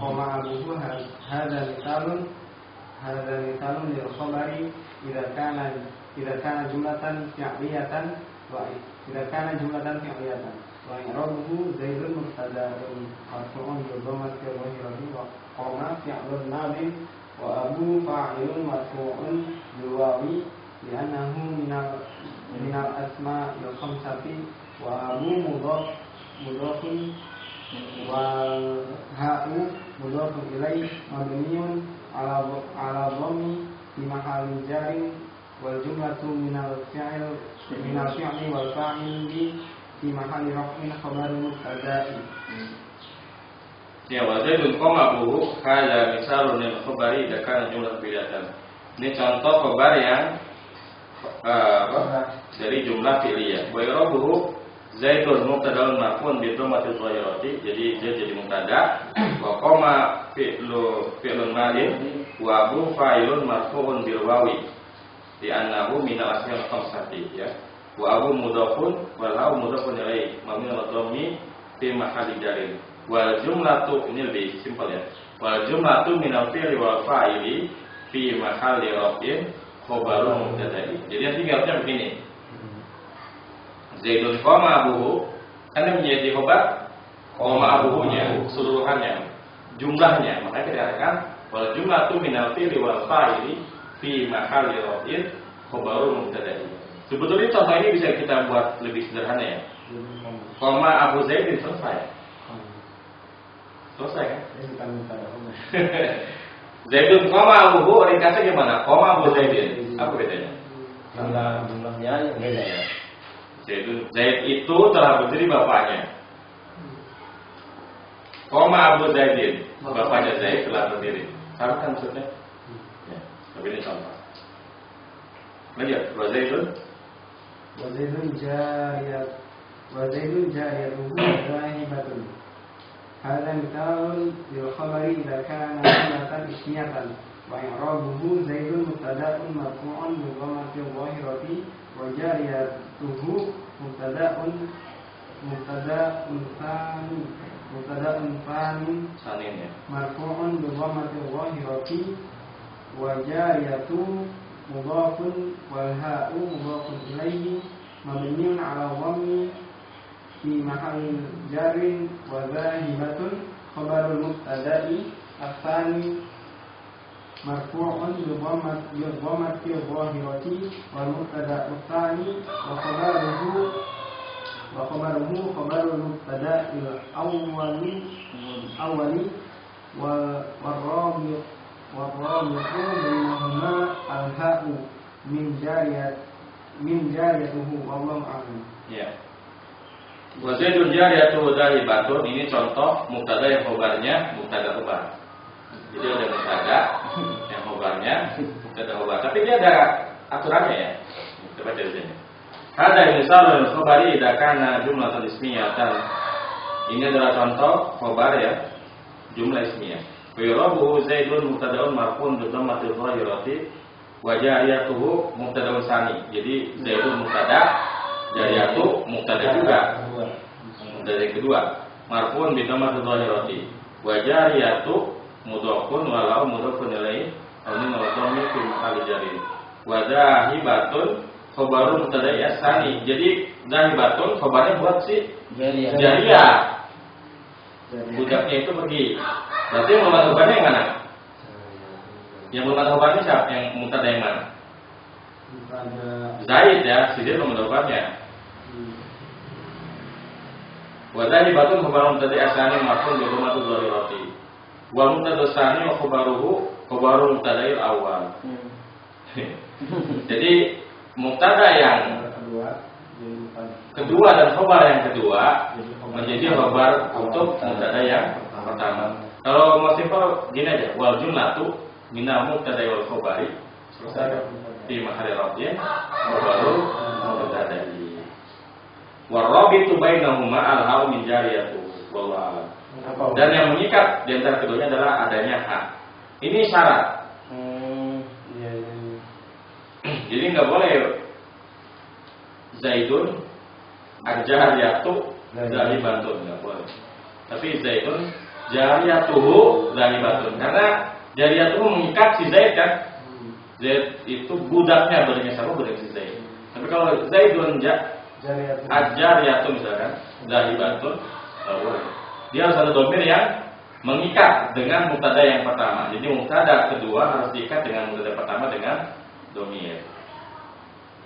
komabu hada misalun lil khabari idza kana jumlatan fi'liyatan wa idza kana jumlatan fi'liyatan wa i'rabuhu Zaidun mubtada'un marfu'un bi dhammati dhahirati wa qama fi'lun madin wa abu fa'ilun marfu'un bil wawi li'annahu minal asma'il khamsati wa abu mudhafun wal ha'u mudhafun ilaih mabniun ala dhammi fi mahalli jarin wal jumlatu minal fi'li wal fa'ili fi mahalli raf'in khabarun mubtada'i. Ya, wa zaidun qamahu hadza misalun lil khabari idza kana jumlah fi'liyatan. Ini contoh khabar yang dari jumlah fi'liyah. Wa irabuhu zaidun mubtada'un marfu'un bi dhammatil zahirati. Jadi dia jadi mubtada. Wa qama fi'lun madin wa abu fa'ilun marfu'un bil wawi. Di annahu min al-asma'il khamsati ya. Wa abu mudhafun wal lau mudhafun ilaihi mabni ala dhammi fi mahalli jarin. Wal jumlatu, ini lebih simpel ya. Wal jumlatu min al-fi'li wal fa'ili fi mahalli raf'in khabarun mubtada'i. Jadi yang tinggalnya begini. Zaidun qama abuhu, kan menjadi khabar qama abuhunya, keseluruhannya, jumlahnya. Makanya kita katakan wal jumlatu min al-fi'li wal fa'ili fi mahalli raf'in khabarun mubtada'i. Sebetulnya contoh ini bisa kita buat lebih sederhana ya. Qama Abu Zaidin selesai. Selesai kan? Zaidun qama abuhu, ringkasnya gimana? Qama Abu Zaidin. Apa bedanya? Jumlahnya yang beda ya. Zaid itu telah berdiri bapaknya. Qama Abu Zaidin, bapaknya Zaid telah berdiri. Sama kan maksudnya? Ya, tapi ini contoh. Lanjut, wa zaidun jariyatuhu zahibatun. Hadza mithalun lil khabari idza kana jumlatan ismiyatan wa i'rabuhu zaidun mubtada'un marfu'un bi dhammati dhahirati wa jariyatuhu mubtada'un sanin ya. marfu'un bi dhammati dhahirati wa jariyatu mudhafun wal ha'u mudhafun ilayhi mabniun 'ala dhammi fi mahallin jarin wa zahibatun khabarul mubtada'i ats-tsani marfu'un bi dhammati dhahirati wal mubtada'u ats-tsani wa khabaruhu khabarul mubtada'il awwali wal bainahuma al-ha'u min jariyatuhu wallahu a'lam. Ya. Wa zaidun jariyatuhu zahibatun, ini contoh mubtada yang khabarnya mubtada khabar. Jadi ada mubtada yang khabarnya mubtada khabar. Tapi dia ada aturannya ya. Coba dari sini. Hadza misalul khabari idza kana jumlatan ismiyatan. Ini adalah contoh khabar ya, jumlah ismiyah. Wa yurabu zaidun mubtada'un marfu'un bi dhammatil zahirati wa jariyatuhu mubtada'un tsani. Jadi zaidun mubtada, jariyatu mubtada juga. Mubtada yang kedua, marfu'un bi dhammatil zahirati wa jariyatu mudhafun wa lahu mudhafun ilaihi aw min al-dhammi fi mahalli jarin. Wa zahibatun khabarun mubtada'i tsani. Jadi zahibatun khabarnya buat si jariyah. Budaknya itu pergi. Berarti yang belum ada khabarnya yang mana? Yang belum ada khabarnya siapa? Yang mubtada yang mana? Zaid ya, si Zaid belum ada khabarnya. Wa zahibatun khabarun mubtada'i tsani marfu'un bi dhammati dhahirati. Wa mubtada tsani wa khabaruhu khabarun mubtada'il awwal. Jadi mubtada yang kedua dan khabar yang kedua menjadi khabar untuk mubtada yang pertama. Kalau mau simpel gini aja, wal jumlatu minal mubtada wal khabari selesai di mahalli raf'in khabaru mubtada'i. Wa rabitu bainahuma al-ha'u min jariyatu wallahu. Dan yang mengikat di antara keduanya adalah adanya ha. Ini syarat. Jadi nggak boleh Zaidun al-jariyatu zahibatun, nggak boleh. Tapi Zaidun jariyatuhu zahibatun, karena jariyatuhu mengikat si Zaid kan. Zaid itu budaknya, budaknya sama budak si Zaid. Tapi kalau Zaidun al-jariyatu misalkan zahibatun, nggak boleh. Dia harus ada dhamir yang mengikat dengan mubtada yang pertama. Jadi mubtada kedua harus diikat dengan mubtada pertama dengan dhamir.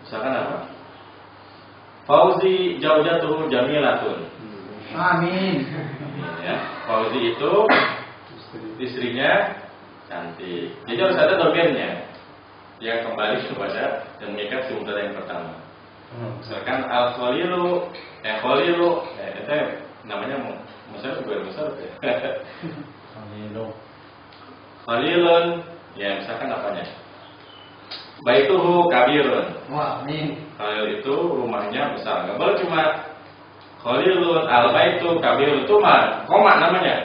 Misalkan apa? Fauzi jaujatuhu jamilatun. Amin. Ya, Fauzi itu istrinya cantik. Jadi harus ada dhamirnya yang kembali kepada dan mengikat si mubtada yang pertama. Misalkan al-khalilu, khalilu, itu namanya misalnya gue besar ya. Khalilun, ya misalkan apanya? Baituhu kabirun. Wah, ini. Khalil itu rumahnya besar. Nggak boleh cuma Khalilun, al-baitu kabirun itu mah koma namanya.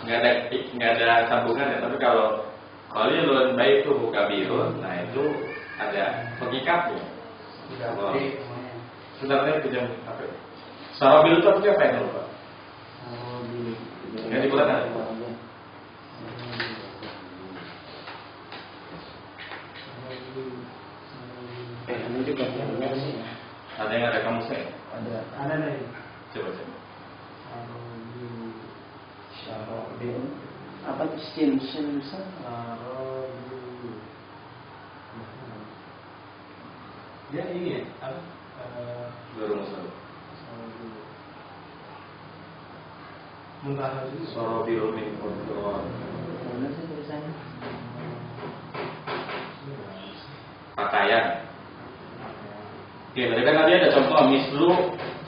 Nggak ada sambungannya. Tapi kalau Khalilun, baituhu kabirun, nah itu ada pengikatnya. Sebenarnya itu jam apa? Sarabil itu apa yang lupa? Yang digunakan. Ini juga benar sih. Ada yang ada kamusnya? Ada nih. Coba. Syarabil. Apa sin besar? Dia ini ya, apa? Baru masuk. Muntah itu. Sarabil min qurran. Mana sih tulisannya? Pakaian. Oke, tadi kan tadi ada contoh mislu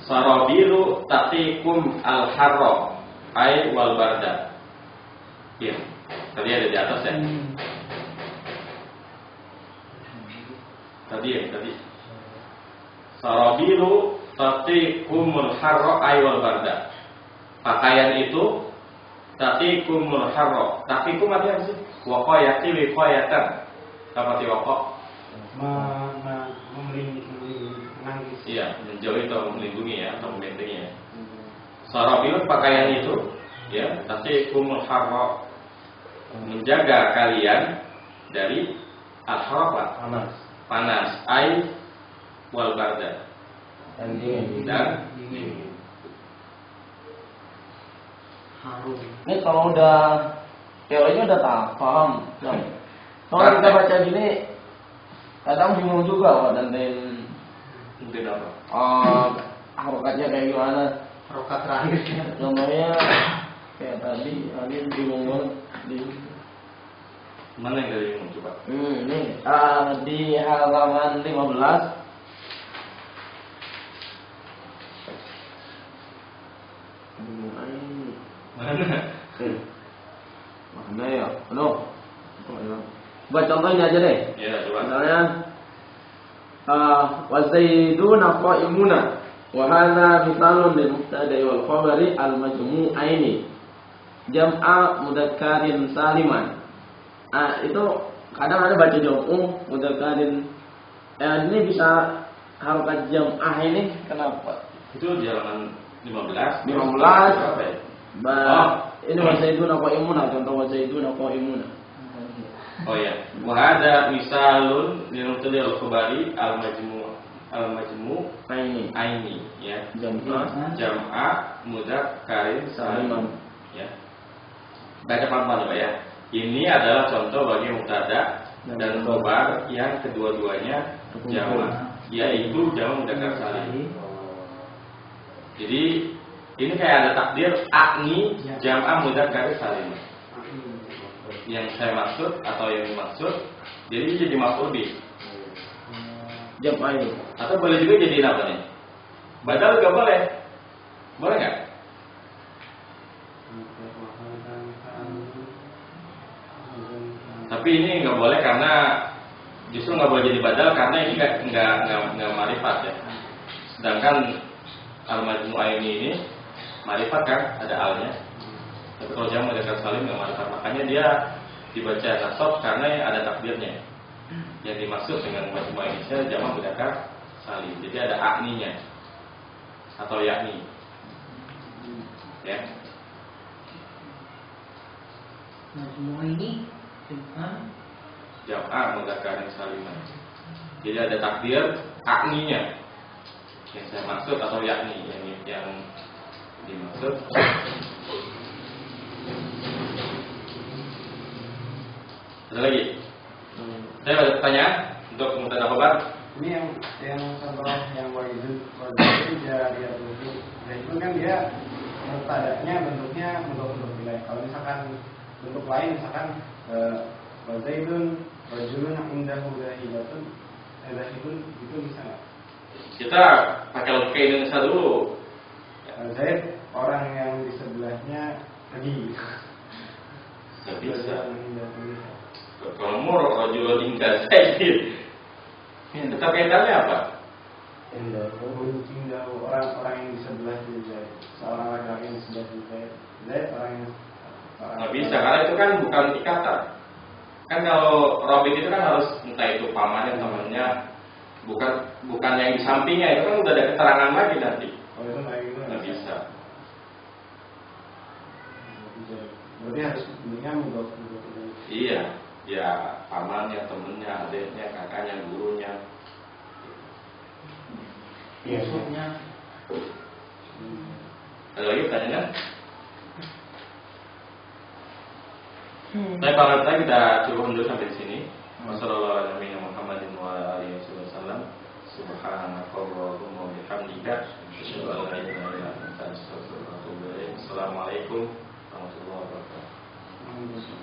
sarabilu tatikum al-harra ay wal barda. Iya. Tadi ada di atas ya. Tadi. Sarabilu tatikumul harra ay wal barda. Pakaian itu tatikumul harra. Tatikum artinya apa sih? Waqayati wiqayatan. Apa arti waqah? Menangis. Iya, menjauhi atau melindungi ya, atau membentengi ya. Sarabil pakaian itu, ya, tatikumul harra, menjaga kalian dari al-harra, panas, ai wal barda, Dan dingin. dan dingin. Ini kalau udah teorinya udah paham. Kalau kita baca gini kadang bingung juga Pak Danten. Mungkin apa? Harokatnya kayak gimana? Rokat terakhir. Contohnya kayak tadi, ini bingung banget. Mana yang dari yang coba? Ini di halaman 15. Mana? Mana ya? Buat contohnya aja deh. Ya, coba. Misalnya wa zaiduna qa'imuna wa hadza mithalun lil mubtada'i wal khabari al majmu'aini jam'a mudzakkarin saliman. Itu kadang ada baca jam'u mudzakkarin. Ini bisa harokat jam'ah ini kenapa? Itu di halaman 15. 15. Apa ya? Ini wa zaiduna qa'imuna, contoh wa zaiduna qa'imuna. Oh ya, wahada misalun lil al-khabari al-majmu' aini ya. Jam'a mudzakkarin salim ya. Baca pelan-pelan Pak ya. Ini adalah contoh bagi mubtada dan khabar yang kedua-duanya jamak, yaitu jamak mudzakkar salim. Jadi ini kayak ada takdir akni jam'a mudzakkar salim. Yang saya maksud atau yang dimaksud, jadi jadi maf'ul bih. Jam'ah itu. Atau boleh juga jadi apa nih? Badal nggak boleh? Boleh nggak? Tapi ini nggak boleh karena justru nggak boleh jadi badal karena ini nggak marifat ya. Sedangkan al-majmu'aini ini marifat kan, ada alnya. Tapi kalau jamak mudzakkar salim nggak marifat, makanya dia dibaca nasab karena ada takdirnya. Yang dimaksud dengan majmu'aini ini jamak mudzakkar salim. Jadi ada akninya atau yakni. Ya. Majmu'aini Jam'a mudzakkar saliman. Jadi ada takdir akninya. Yang saya maksud atau yakni yang dimaksud. Ada lagi? Saya ada pertanyaan untuk mubtada khabar. Ini yang contoh yang wajib dia dulu. Dan itu kan dia mubtadanya bentuknya bentuk nilai. Kalau misalkan bentuk lain misalkan wazaidun rajulun indahu zahidatun, itu bisa nggak? Kita pakai logika Indonesia dulu. Zaid orang yang di sebelahnya pergi. Nggak bisa. Nggak bisa. Kalau mau rojul tinggal Zaid. Tetap kaitannya apa? Tinggal orang yang di sebelah Zaid. Seorang laki-laki yang di sebelah Zaid. Zaid orang yang Nggak bisa, karena itu kan bukan ikatan. Kan kalau Robin itu kan harus entah itu pamannya, temannya, bukan yang di sampingnya, itu kan udah ada keterangan lagi nanti. Kalau itu Nggak bisa. Berarti harus punya mudhof. Iya, ya pamannya, temennya, adiknya, kakaknya, gurunya. Maksudnya Ada lagi pertanyaan? Baik, kalau kita cukup dulu sampai di sini. Wassalamualaikum warahmatullahi wabarakatuh. Subhanakallahumma wa bihamdika asyhadu an la ilaha illa anta astaghfiruka wa atubu ilaik. Assalamualaikum warahmatullahi wabarakatuh.